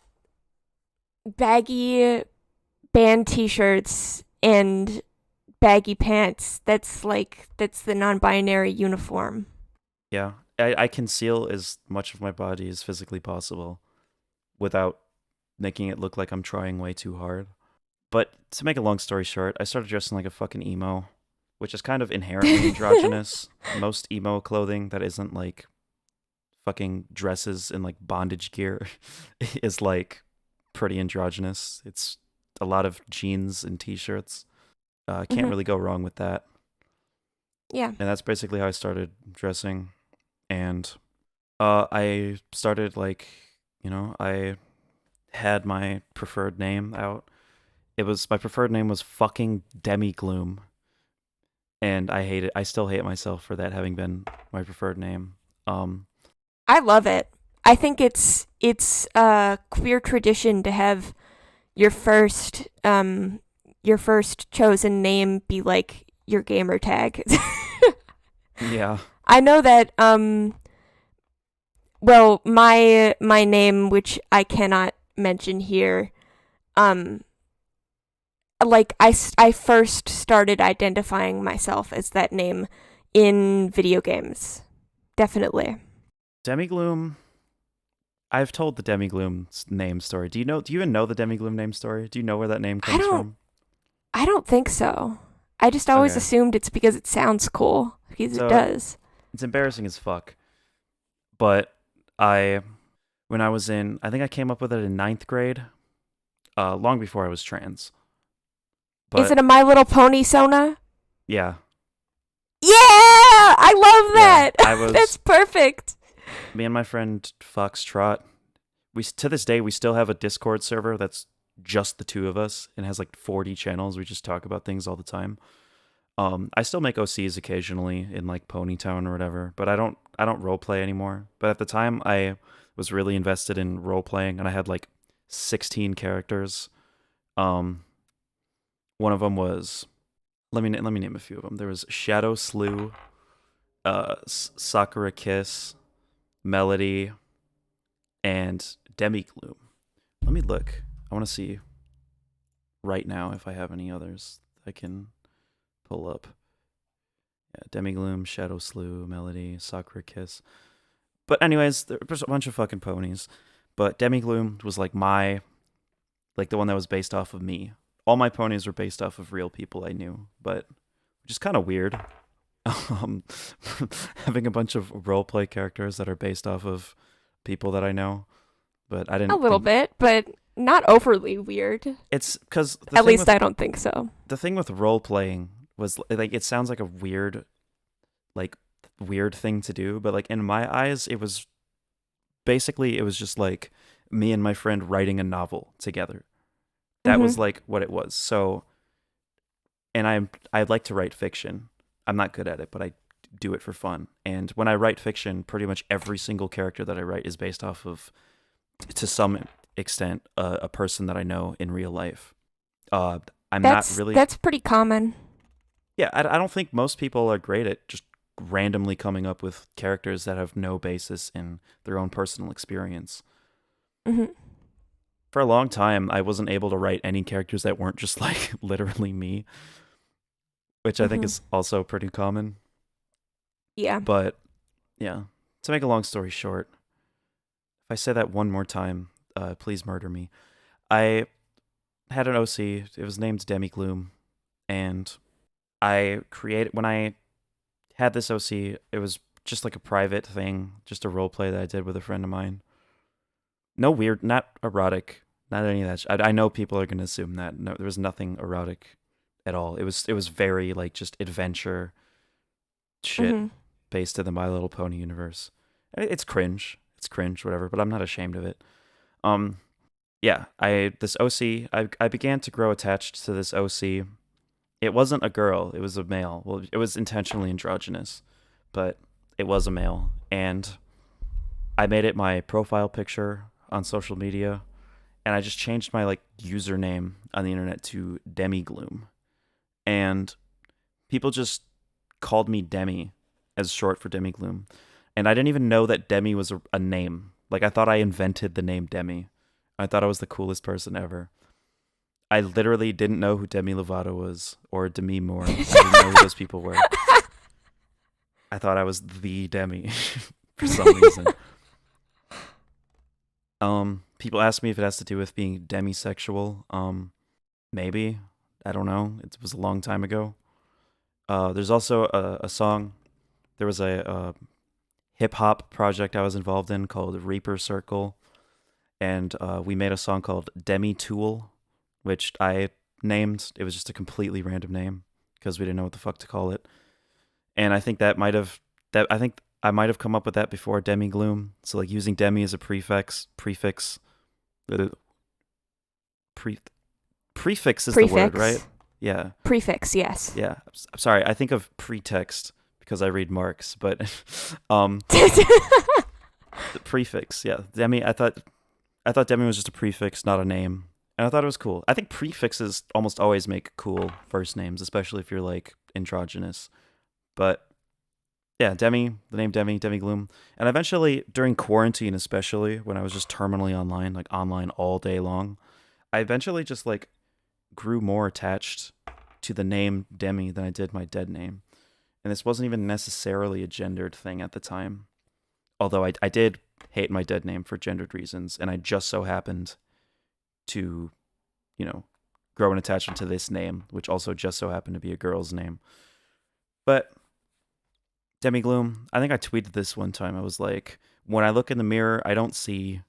baggy band t-shirts and baggy pants, that's the non-binary uniform. Yeah. I conceal as much of my body as physically possible without making it look like I'm trying way too hard. But to make a long story short, I started dressing like a fucking emo, which is kind of inherently androgynous. Most emo clothing that isn't like fucking dresses and like bondage gear is like pretty androgynous. It's a lot of jeans and t-shirts. Can't Mhm. really go wrong with that. Yeah. And that's basically how I started dressing. And I started I had my preferred name out. My preferred name was fucking Demigloom, and I hate it. I still hate myself for that having been my preferred name. I love it. I think it's a queer tradition to have your first chosen name be like your gamer tag. Yeah. I know that well, my name, which I cannot mention here, um like I first started identifying myself as that name in video games. Definitely. Demigloom. I've told the Demigloom name story. Do you even know the Demigloom name story? Do you know where that name I comes don't from? I don't think so. I just always Okay. assumed it's because it sounds cool, because it So does. it's embarrassing as fuck. But I when I was in I think I came up with it in ninth grade, long before I was trans. Is it But a My Little Pony Sona? yeah. Yeah! I love Yeah. I that. That's was perfect. me and my friend Foxtrot. We to this day we still have a Discord server that's just the two of us and has like 40 channels. We just talk about things all the time. I still make OCs occasionally in like Ponytown or whatever, but I don't role play anymore. But at the time I was really invested in role playing and I had like 16 characters. Um one of them was let me name a few of them. There was Shadow Slew, Sakura Kiss, Melody, and Demigloom. Let me look. I want to see right now if I have any others I can pull up. Yeah, Demigloom, Shadow Slew, Melody, Sakura Kiss. But anyways, there's a bunch of fucking ponies. But Demigloom was like the one that was based off of me. All my ponies were based off of real people I knew, but which is kind of weird. Um, having a bunch of roleplay characters that are based off of people that I know, but I A didn't little think bit, but not overly weird. it's because At least I don't think so. the thing with role playing was like it sounds like a like weird thing to do, but like in my eyes, it was just like me and my friend writing a novel together. That was Mhm. like what it was. So, and I'd like to write fiction. I'm not good at it, but I do it for fun. And when I write fiction, pretty much every single character that I write is based off of, to some extent, a person that I know in real life. Uh, I'm not really. That's pretty common. Yeah, I don't think most people are great at just randomly coming up with characters that have no basis in their own personal experience. Mhm. For a long time, I wasn't able to write any characters that weren't just like literally me, which I think Mhm. is also pretty common. Yeah. But yeah, to make a long story short, if I say that one more time, please murder me. I had an OC. It was named Demigloom, and when I had this OC, it was just like a private thing, just a role play that I did with a friend of mine. No weird, not erotic, not any of that. I know people are gonna assume that. No, there was nothing erotic at all. It was very like just adventure shit Mhm. based in the My Little Pony universe. It's cringe. It's cringe, whatever. But I'm not ashamed of it. Um, yeah. This OC. I began to grow attached to this OC. It wasn't a girl. It was a male. Well, it was intentionally androgynous, but it was a male, and I made it my profile picture on social media, and I just changed my like username on the internet to Demigloom, and people just called me Demi as short for Demigloom, and I didn't even know that Demi was a name. Like I thought I invented the name Demi. I thought I was the coolest person ever. I literally didn't know who Demi Lovato was or Demi Moore. I didn't know who those people were. I thought I was the Demi for some reason. People ask me if it has to do with being demisexual. Maybe. I don't know. It was a long time ago. There's also a song. There was a hip hop project I was involved in called Reaper Circle, and we made a song called Demi Tool, which I named. It was just a completely random name because we didn't know what the fuck to call it. And I think I think I might have come up with that before Demigloom. So like using demi as a prefix, uh, pre, prefix is the word, right? Yeah. Prefix, yes. Yeah. I'm sorry. I think of pretext because I read Marx, but the prefix, yeah. Demi. I thought demi was just a prefix, not a name, and I thought it was cool. I think prefixes almost always make cool first names, especially if you're like androgynous. But yeah, Demi, the name Demi, Demigloom. And eventually, during quarantine, especially when I was just terminally online, like online all day long, I eventually just like grew more attached to the name Demi than I did my dead name. And this wasn't even necessarily a gendered thing at the time. Although I did hate my dead name for gendered reasons, and I just so happened to, grow an attachment to this name, which also just so happened to be a girl's name. But Demigloom, I think I tweeted this one time. I was like, when I look in the mirror, I don't see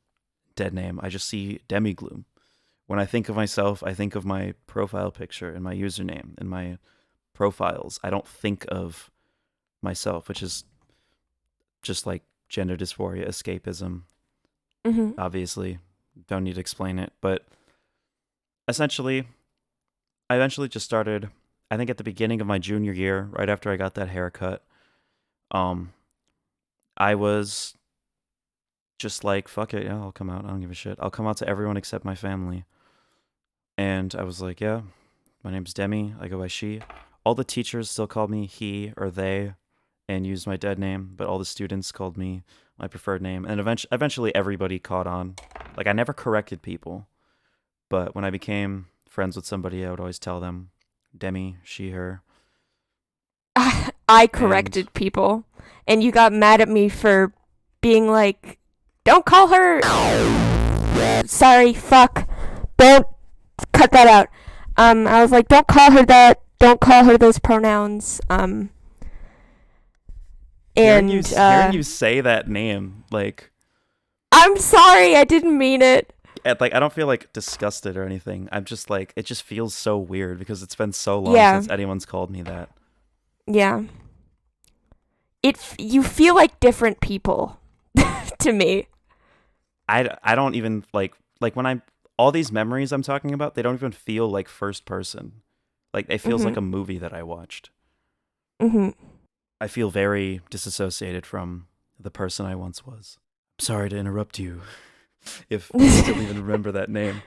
dead name. I just see Demigloom. When I think of myself, I think of my profile picture and my username and my profiles. I don't think of myself, which is just like gender dysphoria, escapism. Mm-hmm. Obviously, don't need to explain it. But essentially, I eventually just started, I think at the beginning of my junior year, right after I got that haircut, I was just like, fuck it, yeah, I'll come out. I don't give a shit. I'll come out to everyone except my family. And I was like, yeah, my name's Demi. I go by she. All the teachers still called me he or they and used my dead name, but all the students called me my preferred name. And eventually everybody caught on. Like, I never corrected people, but when I became friends with somebody, I would always tell them Demi, she, her. I corrected people, and you got mad at me for being like, don't call her. Sorry, fuck. Don't cut that out. I was like, don't call her that. Don't call her those pronouns. And hearing you say that name, like, I'm sorry, I didn't mean it. Like, I don't feel like disgusted or anything. I'm just like, it just feels so weird because it's been so long since anyone's called me that. Yeah. You feel like different people to me. I don't even like when all these memories I'm talking about, they don't even feel like first person. Like, it feels like a movie that I watched. Mm-hmm. I feel very disassociated from the person I once was. I'm sorry to interrupt you if you still even remember that name.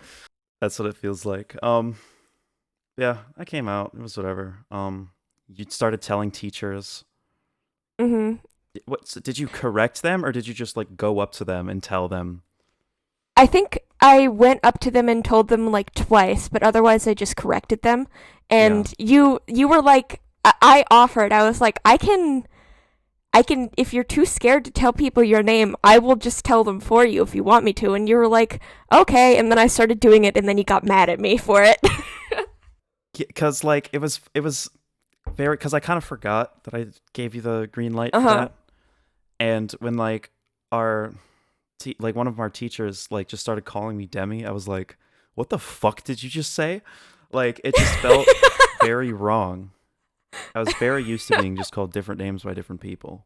That's what it feels like. Yeah, I came out. It was whatever. You started telling teachers. Mm-hmm. So did you correct them, or did you just like go up to them and tell them? I think I went up to them and told them like twice, but otherwise I just corrected them. And you were like, I offered. I was like, I can. If you're too scared to tell people your name, I will just tell them for you if you want me to. And you were like, okay. And then I started doing it, and then you got mad at me for it. Because like it was very, because I kind of forgot that I gave you the green light for that. And when like one of our teachers like just started calling me Demi, I was like, what the fuck did you just say? Like, it just felt very wrong. I was very used to being just called different names by different people.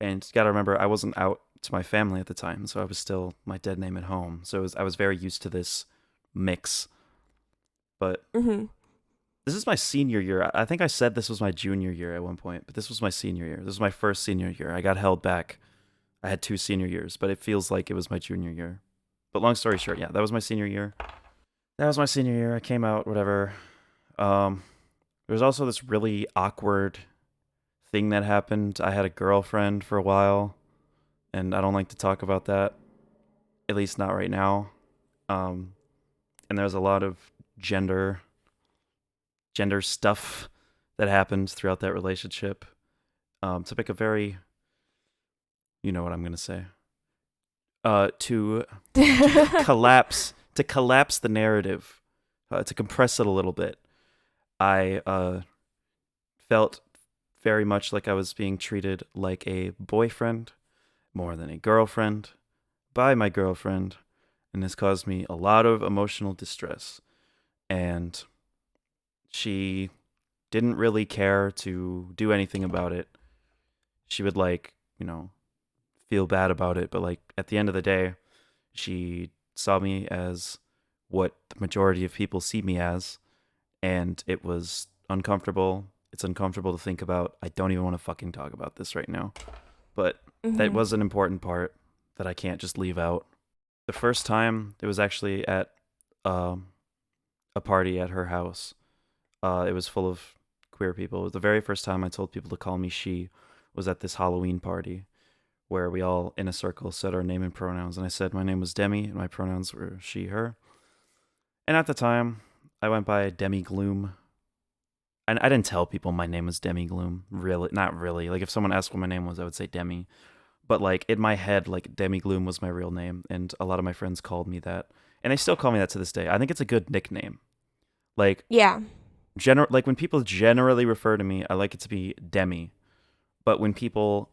And you gotta remember, I wasn't out to my family at the time, so I was still my dead name at home. So I was very used to this mix. But this is my senior year. I think I said this was my junior year at one point, but this was my senior year. This was my first senior year. I got held back. I had 2 senior years, but it feels like it was my junior year. But long story short, yeah, that was my senior year. I came out, whatever. There's also this really awkward thing that happened. I had a girlfriend for a while, and I don't like to talk about that, at least not right now. And there's a lot of gender stuff that happened throughout that relationship. To make a very, you know what I'm gonna say. To collapse the narrative, to compress it a little bit. I felt very much like I was being treated like a boyfriend more than a girlfriend by my girlfriend, and this caused me a lot of emotional distress. And she didn't really care to do anything about it. She would like, feel bad about it, but like at the end of the day, she saw me as what the majority of people see me as, and it was uncomfortable. It's uncomfortable to think about. I don't even want to fucking talk about this right now. But that was an important part that I can't just leave out. The first time, it was actually at a party at her house. It was full of queer people. It was the very first time I told people to call me she was at this Halloween party where we all in a circle said our name and pronouns. And I said my name was Demi and my pronouns were she, her. And at the time, I went by Demigloom. And I didn't tell people my name was Demigloom. Really, not really. Like if someone asked what my name was, I would say Demi. But like in my head, like Demigloom was my real name, and a lot of my friends called me that, and they still call me that to this day. I think it's a good nickname. Like Yeah. like when people generally refer to me, I like it to be Demi. But when people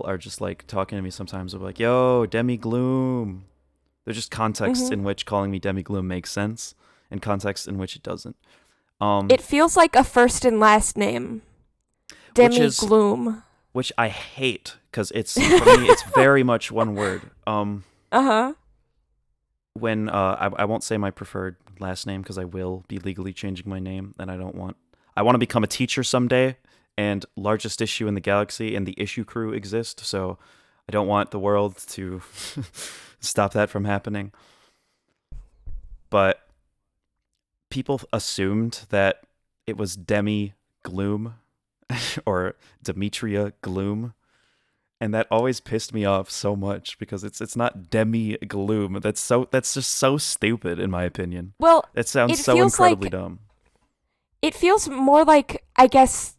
are just like talking to me, sometimes they're like, "Yo, Demigloom." There's just contexts in which calling me Demigloom makes sense, and contexts in which it doesn't. It feels like a first and last name. Demigloom. Which I hate, because it's, for me, it's very much one word. When I won't say my preferred last name, because I will be legally changing my name, and I want to become a teacher someday, and largest issue in the galaxy and the issue crew exist, so I don't want the world to stop that from happening. But people assumed that it was Demi Gloom or Demetria Gloom, and that always pissed me off so much, because it's not Demi Gloom. That's just so stupid, in my opinion. Well, it sounds so incredibly dumb. It feels more like, I guess,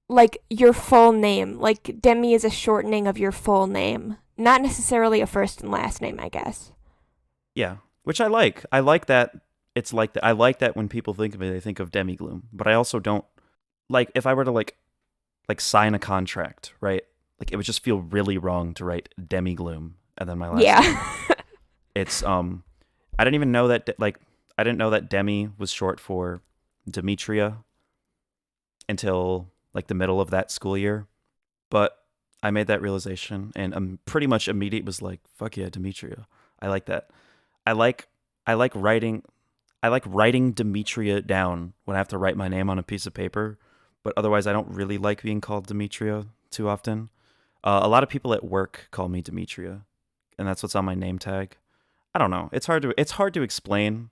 like your full name. Like Demi is a shortening of your full name, not necessarily a first and last name, I guess. Yeah, which I like. I like that it's like that. I like that when people think of it, they think of Demigloom. But I also don't like, if I were to like sign a contract, right? Like it would just feel really wrong to write Demigloom and then my last name. It's I didn't even know that I didn't know that Demi was short for Demetria until like the middle of that school year. But I made that realization, and I'm pretty much immediate was like, fuck yeah, Demetria. I like that. I like writing Demetria down when I have to write my name on a piece of paper, but otherwise I don't really like being called Demetria too often. A lot of people at work call me Demetria, and that's what's on my name tag. I don't know. It's hard to explain.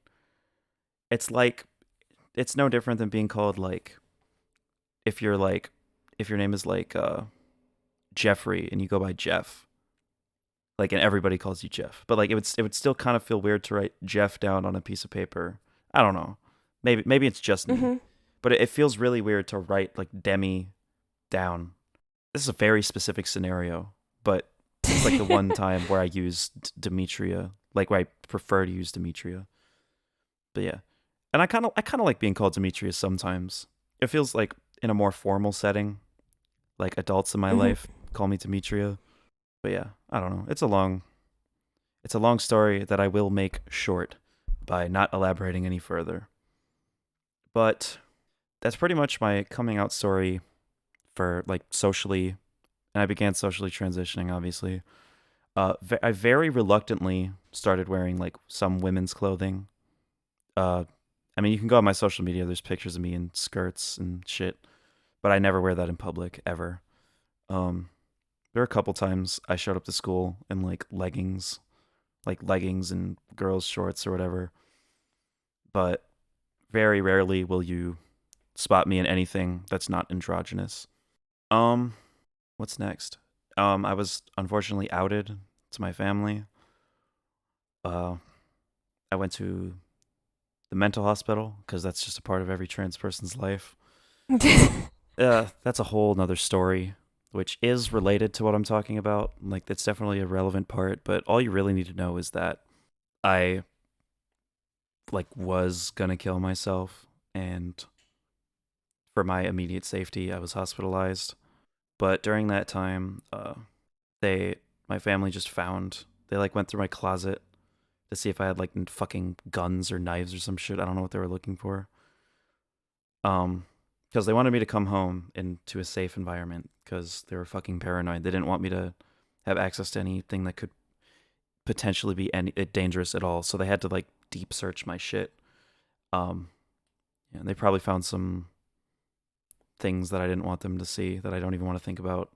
It's like, it's no different than being called, like, if your name is like Jeffrey and you go by Jeff, like, and everybody calls you Jeff, but like it would still kind of feel weird to write Jeff down on a piece of paper. I don't know. Maybe it's just me, but it feels really weird to write like Demi down. This is a very specific scenario, but it's like the one time where I used Demetria, like where I prefer to use Demetria. But yeah, and I kind of like being called Demetria sometimes. It feels like in a more formal setting, like adults in my life call me Demetria. But yeah, I don't know. It's a long story that I will make short by not elaborating any further. But that's pretty much my coming out story for like socially, and I began socially transitioning, obviously. I very reluctantly started wearing like some women's clothing. I mean, you can go on my social media. There's pictures of me in skirts and shit, but I never wear that in public ever. There were a couple times I showed up to school in like leggings and girls' shorts or whatever. But very rarely will you spot me in anything that's not androgynous. What's next? I was unfortunately outed to my family. I went to the mental hospital, because that's just a part of every trans person's life. That's a whole nother story, which is related to what I'm talking about. Like, that's definitely a relevant part, but all you really need to know is that I like was gonna kill myself, and for my immediate safety, I was hospitalized. But during that time, my family just they like went through my closet to see if I had like fucking guns or knives or some shit. I don't know what they were looking for. because they wanted me to come home into a safe environment because they were fucking paranoid. They didn't want me to have access to anything that could potentially be dangerous at all. So they had to like deep search my shit. Yeah, they probably found some things that I didn't want them to see that I don't even want to think about.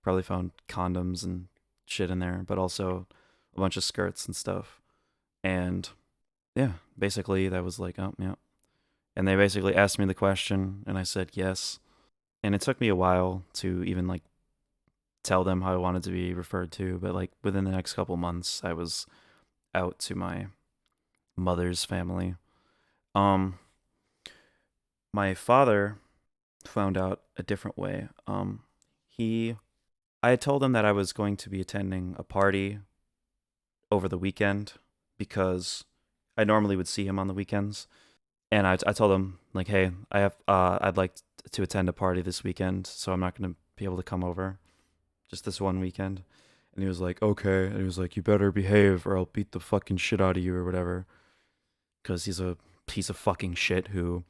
Probably found condoms and shit in there, but also a bunch of skirts and stuff. And yeah, basically that was like, oh yeah. And they basically asked me the question, and I said yes. And it took me a while to even like tell them how I wanted to be referred to, but like within the next couple months, I was out to my mother's family. My father found out a different way. I had told him that I was going to be attending a party over the weekend because I normally would see him on the weekends. And I told him like, hey, I'd like to attend a party this weekend, so I'm not going to be able to come over just this one weekend. And he was like, okay. And he was like, you better behave or I'll beat the fucking shit out of you or whatever. Because he's a piece of fucking shit who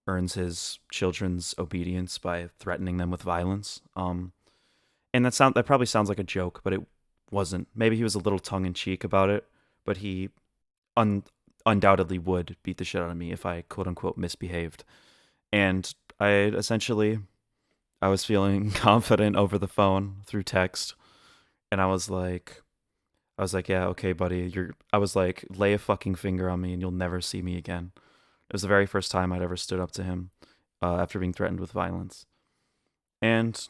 earns his children's obedience by threatening them with violence. And that probably sounds like a joke, but it wasn't. Maybe he was a little tongue-in-cheek about it, but he undoubtedly would beat the shit out of me if I quote-unquote misbehaved. And I was feeling confident over the phone through text, and I was like, yeah, okay, buddy. I was like, lay a fucking finger on me and you'll never see me again. It was the very first time I'd ever stood up to him after being threatened with violence. And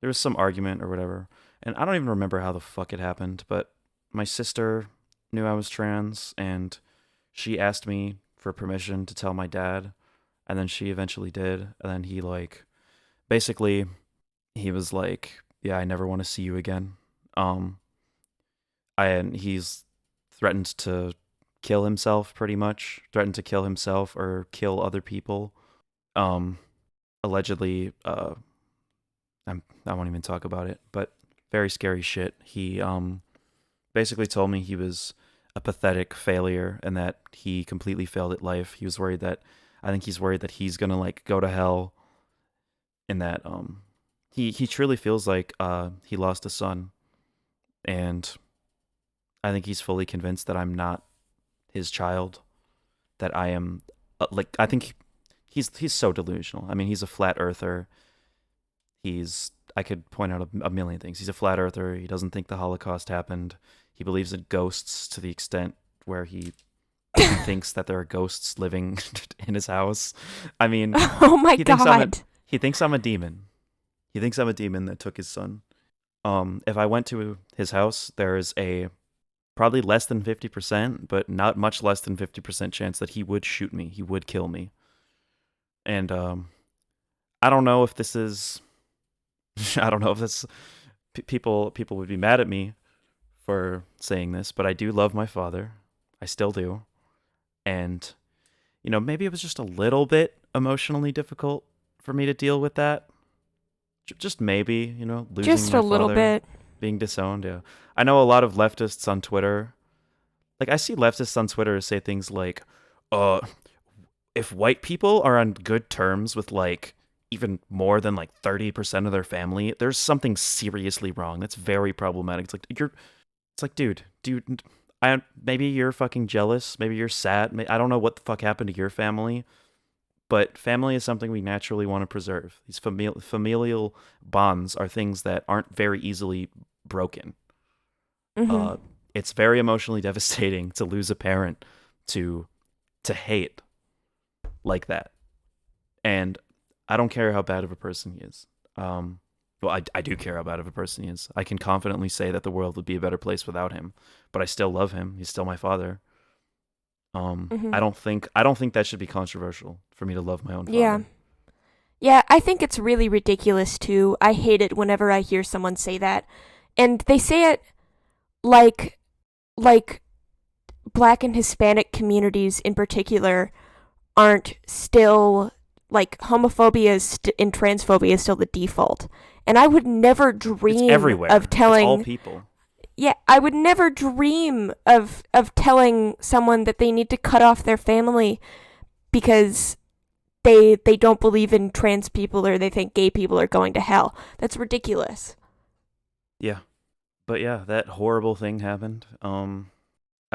there was some argument or whatever. And I don't even remember how the fuck it happened, but my sister knew I was trans, and she asked me for permission to tell my dad, and then she eventually did. And then he was like, yeah, I never want to see you again. He's threatened to kill himself, pretty much. Threatened to kill himself or kill other people. Allegedly, I won't even talk about it, but very scary shit. He basically told me he was a pathetic failure and that he completely failed at life. He's worried that he's gonna like go to hell, and that he truly feels like he lost a son, and I think he's fully convinced that I'm not his child, that I am I think he's so delusional. I mean, he's a flat earther. I could point out a million things. He's a flat earther. He doesn't think the Holocaust happened. He believes in ghosts to the extent where he thinks that there are ghosts living in his house. I mean, oh my God. He thinks I'm a demon. He thinks I'm a demon that took his son. If I went to his house, there is a probably less than 50%, but not much less than 50% chance that he would shoot me. He would kill me. And I don't know if this is... I don't know if this... People would be mad at me for saying this, but I do love my father. I still do. And, maybe it was just a little bit emotionally difficult for me to deal with that. Just maybe, losing just my a little father, bit. being disowned, yeah. I know a lot of leftists on Twitter. Like, I see leftists on Twitter say things like, if white people are on good terms with, like, even more than, like, 30% of their family, there's something seriously wrong. That's very problematic. It's like, dude, maybe you're fucking jealous. Maybe you're sad. I don't know what the fuck happened to your family, but family is something we naturally want to preserve. These familial bonds are things that aren't very easily broken. Mm-hmm. It's very emotionally devastating to lose a parent to hate like that. And I don't care how bad of a person he is. Well, I do care how bad of a person he is. I can confidently say that the world would be a better place without him, but I still love him. He's still my father. Mm-hmm. I don't think that should be controversial for me to love my own father. Yeah, I think it's really ridiculous too. I hate it whenever I hear someone say that. And they say it like Black and Hispanic communities in particular aren't still, like, homophobia and transphobia is still the default. And I would never dream it's everywhere. of telling... It's all people. Yeah, I would never dream of telling someone that they need to cut off their family because they don't believe in trans people or they think gay people are going to hell. That's ridiculous. Yeah. But yeah, that horrible thing happened. I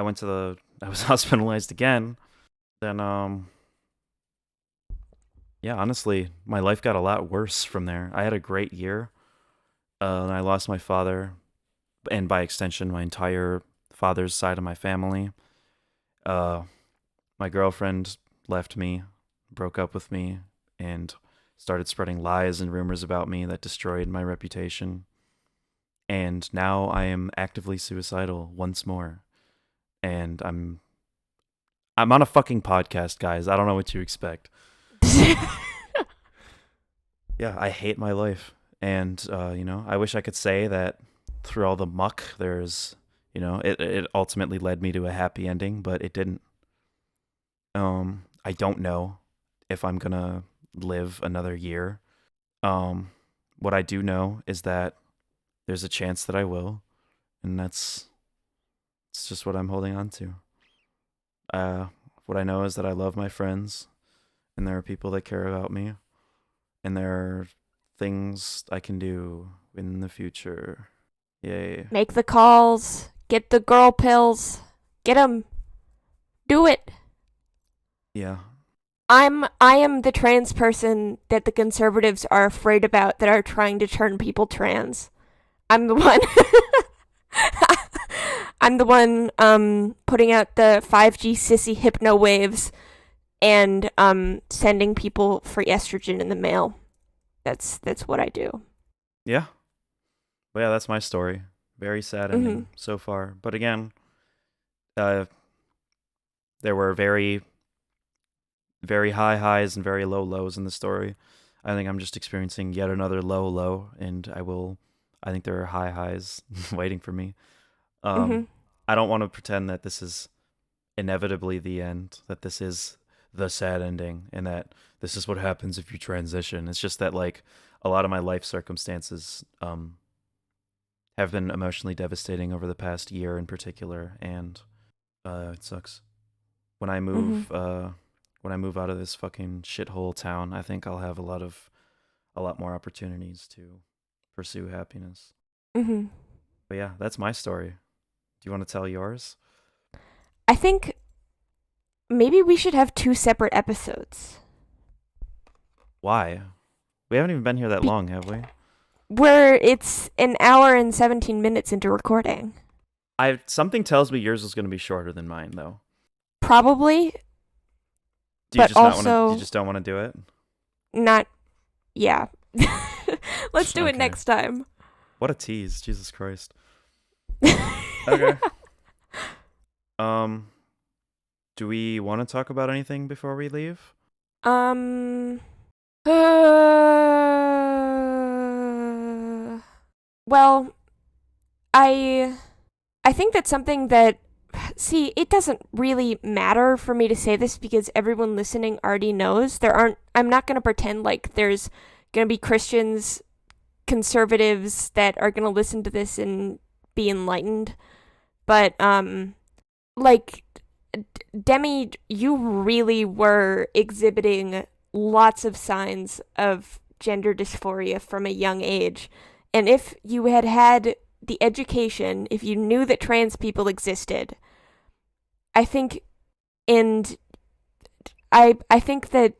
was hospitalized again. Then yeah, honestly, my life got a lot worse from there. I had a great year. And I lost my father, and by extension, my entire father's side of my family. My girlfriend left me, broke up with me, and started spreading lies and rumors about me that destroyed my reputation. And now I am actively suicidal once more. And I'm on a fucking podcast, guys. I don't know what you expect. Yeah, I hate my life. And, I wish I could say that through all the muck, there's, it ultimately led me to a happy ending, but it didn't. I don't know if I'm going to live another year. What I do know is that there's a chance that I will, and it's just what I'm holding on to. What I know is that I love my friends, and there are people that care about me, and there are things I can do in the future. Yay. Make the calls. Get the girl pills. Get them. Do it. Yeah. I am the trans person that the conservatives are afraid about that are trying to turn people trans. I'm the one. I'm the one putting out the 5G sissy hypno waves and sending people free estrogen in the mail. That's what I do. Yeah. Well, yeah, that's my story. Very sad ending so far. But again, there were very, very high highs and very low lows in the story. I think I'm just experiencing yet another low, and I think there are high highs waiting for me. I don't want to pretend that this is inevitably the end, that this is the sad ending, and that this is what happens if you transition. It's just that, like, a lot of my life circumstances have been emotionally devastating over the past year in particular, and it sucks. When I move out of this fucking shithole town, I think I'll have a lot more opportunities to pursue happiness. But yeah, that's my story. Do you want to tell yours? I think maybe we should have 2 separate episodes. Why? We haven't even been here that long, have we? Where it's an hour and 17 minutes into recording. Something tells me yours is going to be shorter than mine, though. Probably. Do you just don't want to do it? Not. Yeah. Let's do it next time. What a tease, Jesus Christ. Okay. Do we want to talk about anything before we leave? Well, I think that's something that, see, it doesn't really matter for me to say this because everyone listening already knows. I'm not going to pretend like there's going to be Christians, conservatives that are going to listen to this and be enlightened. But, like, Demi, you really were exhibiting lots of signs of gender dysphoria from a young age. And if you had the education, if you knew that trans people existed, I think that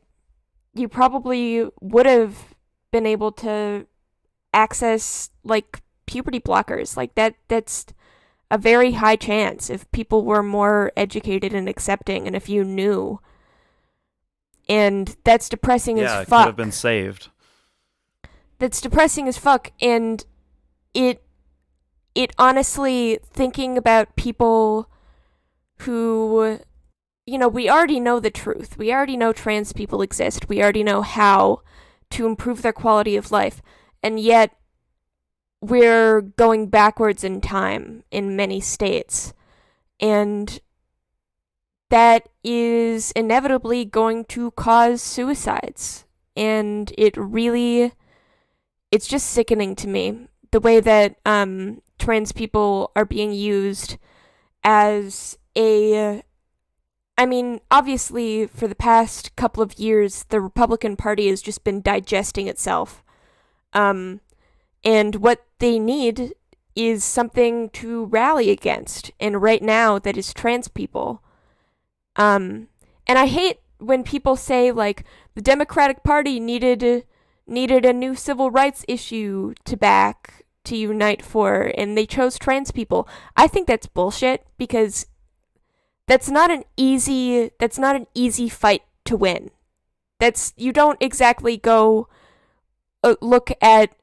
you probably would have been able to access, like, puberty blockers. Like, that's a very high chance if people were more educated and accepting and if you knew. And that's depressing as fuck. Yeah, it could have been saved. That's depressing as fuck, and it honestly, thinking about people who, we already know the truth. We already know trans people exist. We already know how to improve their quality of life. And yet, we're going backwards in time in many states. And that is inevitably going to cause suicides. And it's just sickening to me, the way that trans people are being used as a I mean, obviously, for the past couple of years, the Republican Party has just been digesting itself. Um, and what they need is something to rally against. And right now, that is trans people. And I hate when people say, like, the Democratic Party needed a new civil rights issue to unite for, and they chose trans people. I think that's bullshit, because that's not an easy fight to win. You don't exactly go look at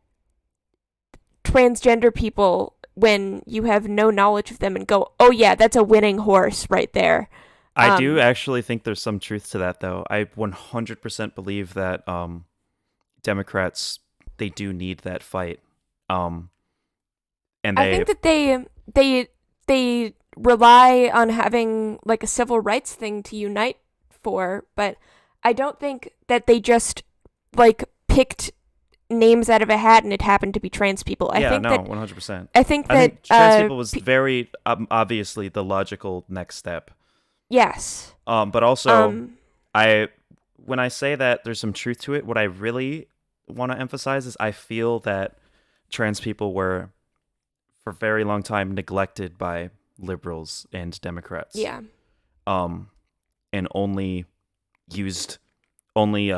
transgender people when you have no knowledge of them and go, oh yeah, that's a winning horse right there. I do actually think there's some truth to that, though. I 100% believe that Democrats, they do need that fight. And I think that they rely on having like a civil rights thing to unite for, but I don't think that they just like picked names out of a hat and it happened to be trans people. I think 100%. I think that trans people was very obviously the logical next step. Yes. But also, when I say that there's some truth to it, what I really want to emphasize is I feel that trans people were, for a very long time, neglected by liberals and Democrats. Yeah. And only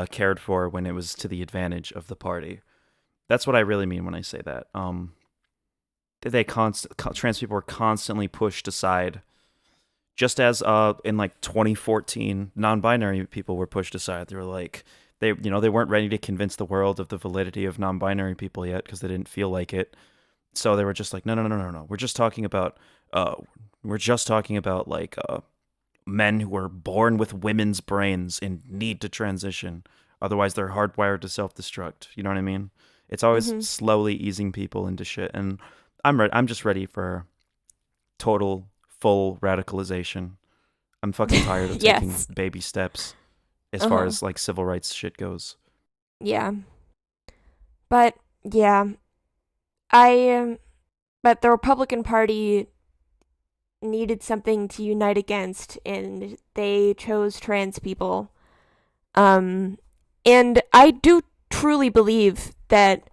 cared for when it was to the advantage of the party. That's what I really mean when I say that. Trans people were constantly pushed aside. Just as in like 2014, non-binary people were pushed aside. They were like, they weren't ready to convince the world of the validity of non-binary people yet because they didn't feel like it. So they were just like, no. We're just talking about like men who are born with women's brains and need to transition. Otherwise, they're hardwired to self-destruct. You know what I mean? It's always slowly easing people into shit, and I'm just ready for total, full radicalization. I'm fucking tired of taking baby steps as far as like civil rights shit goes. Yeah. But yeah, but the Republican Party needed something to unite against, and they chose trans people. And I do truly believe that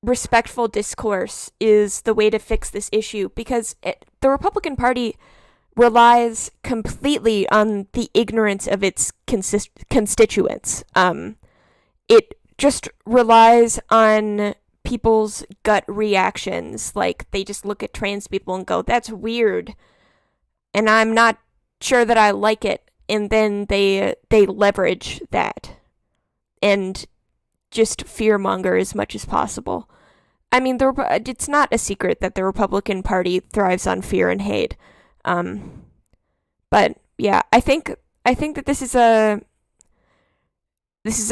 respectful discourse is the way to fix this issue, because the Republican Party relies completely on the ignorance of its constituents. It just relies on people's gut reactions. Like, they just look at trans people and go, that's weird, and I'm not sure that I like it. And then they leverage that and just fearmonger as much as possible. I mean, it's not a secret that the Republican Party thrives on fear and hate. But yeah, I think that this is a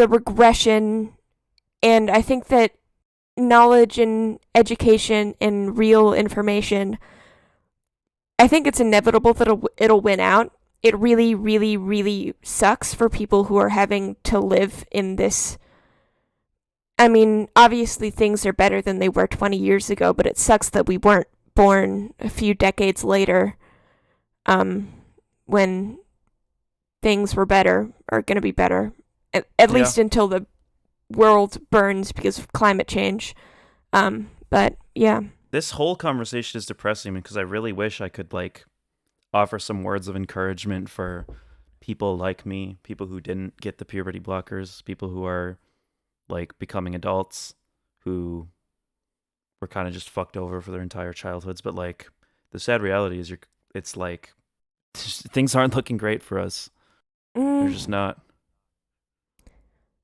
regression, and I think that knowledge and education and real information, I think it's inevitable that it'll win out. It really, really, really sucks for people who are having to live in this. I mean, obviously things are better than they were 20 years ago, but it sucks that we weren't born a few decades later, when things were better, or going to be better, at least until the world burns because of climate change. But yeah. This whole conversation is depressing because I really wish I could like offer some words of encouragement for people like me, people who didn't get the puberty blockers, people who are like becoming adults, who were kind of just fucked over for their entire childhoods. But like the sad reality is it's like things aren't looking great for us. They're just not.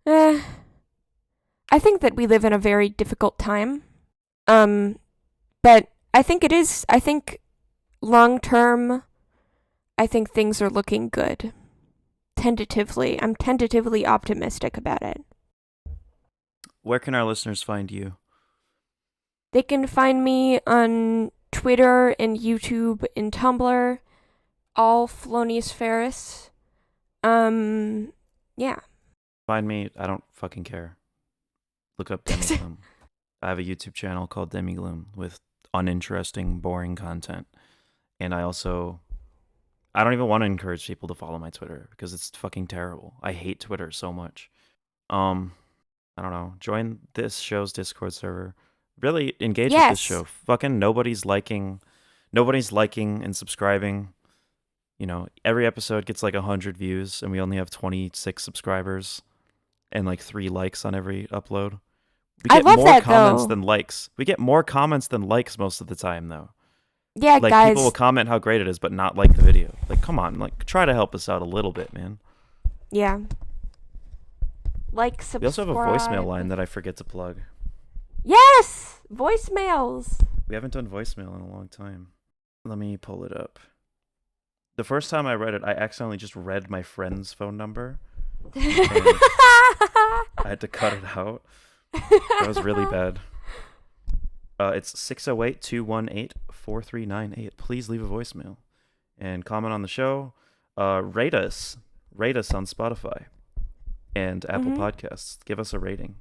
I think that we live in a very difficult time. But I think long term, I think things are looking good. Tentatively. I'm tentatively optimistic about it. Where can our listeners find you? They can find me on Twitter and YouTube and Tumblr, all Felonious Ferris. Yeah. Find me, I don't fucking care. Look up Demigloom. I have a YouTube channel called Demigloom with uninteresting, boring content. And I I don't even want to encourage people to follow my Twitter because it's fucking terrible. I hate Twitter so much. I don't know. Join this show's Discord server. Really engage with this show. Fucking nobody's liking and subscribing. You know, every episode gets like 100 views, and we only have 26 subscribers, and like 3 likes on every upload. We get more comments than likes. We get more comments than likes most of the time, though. Yeah, like, guys. People will comment how great it is, but not like the video. Like, come on, like, try to help us out a little bit, man. Yeah. Like, subscribe. We also have a voicemail line that I forget to plug. Yes! Voicemails. We haven't done voicemail in a long time. Let me pull it up. The first time I read it, I accidentally just read my friend's phone number. I had to cut it out. That was really bad. It's 608-218-4398. Please leave a voicemail and comment on the show. Rate us on Spotify and Apple Podcasts. Give us a rating.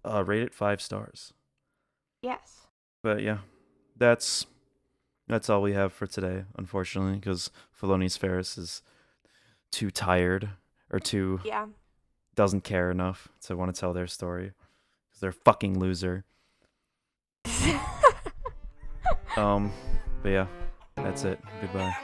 Rate it 5 stars. Yes. But yeah, that's all we have for today, unfortunately, because Felonious Ferris is too tired or doesn't care enough to want to tell their story because they're a fucking loser. But yeah, that's it. Goodbye.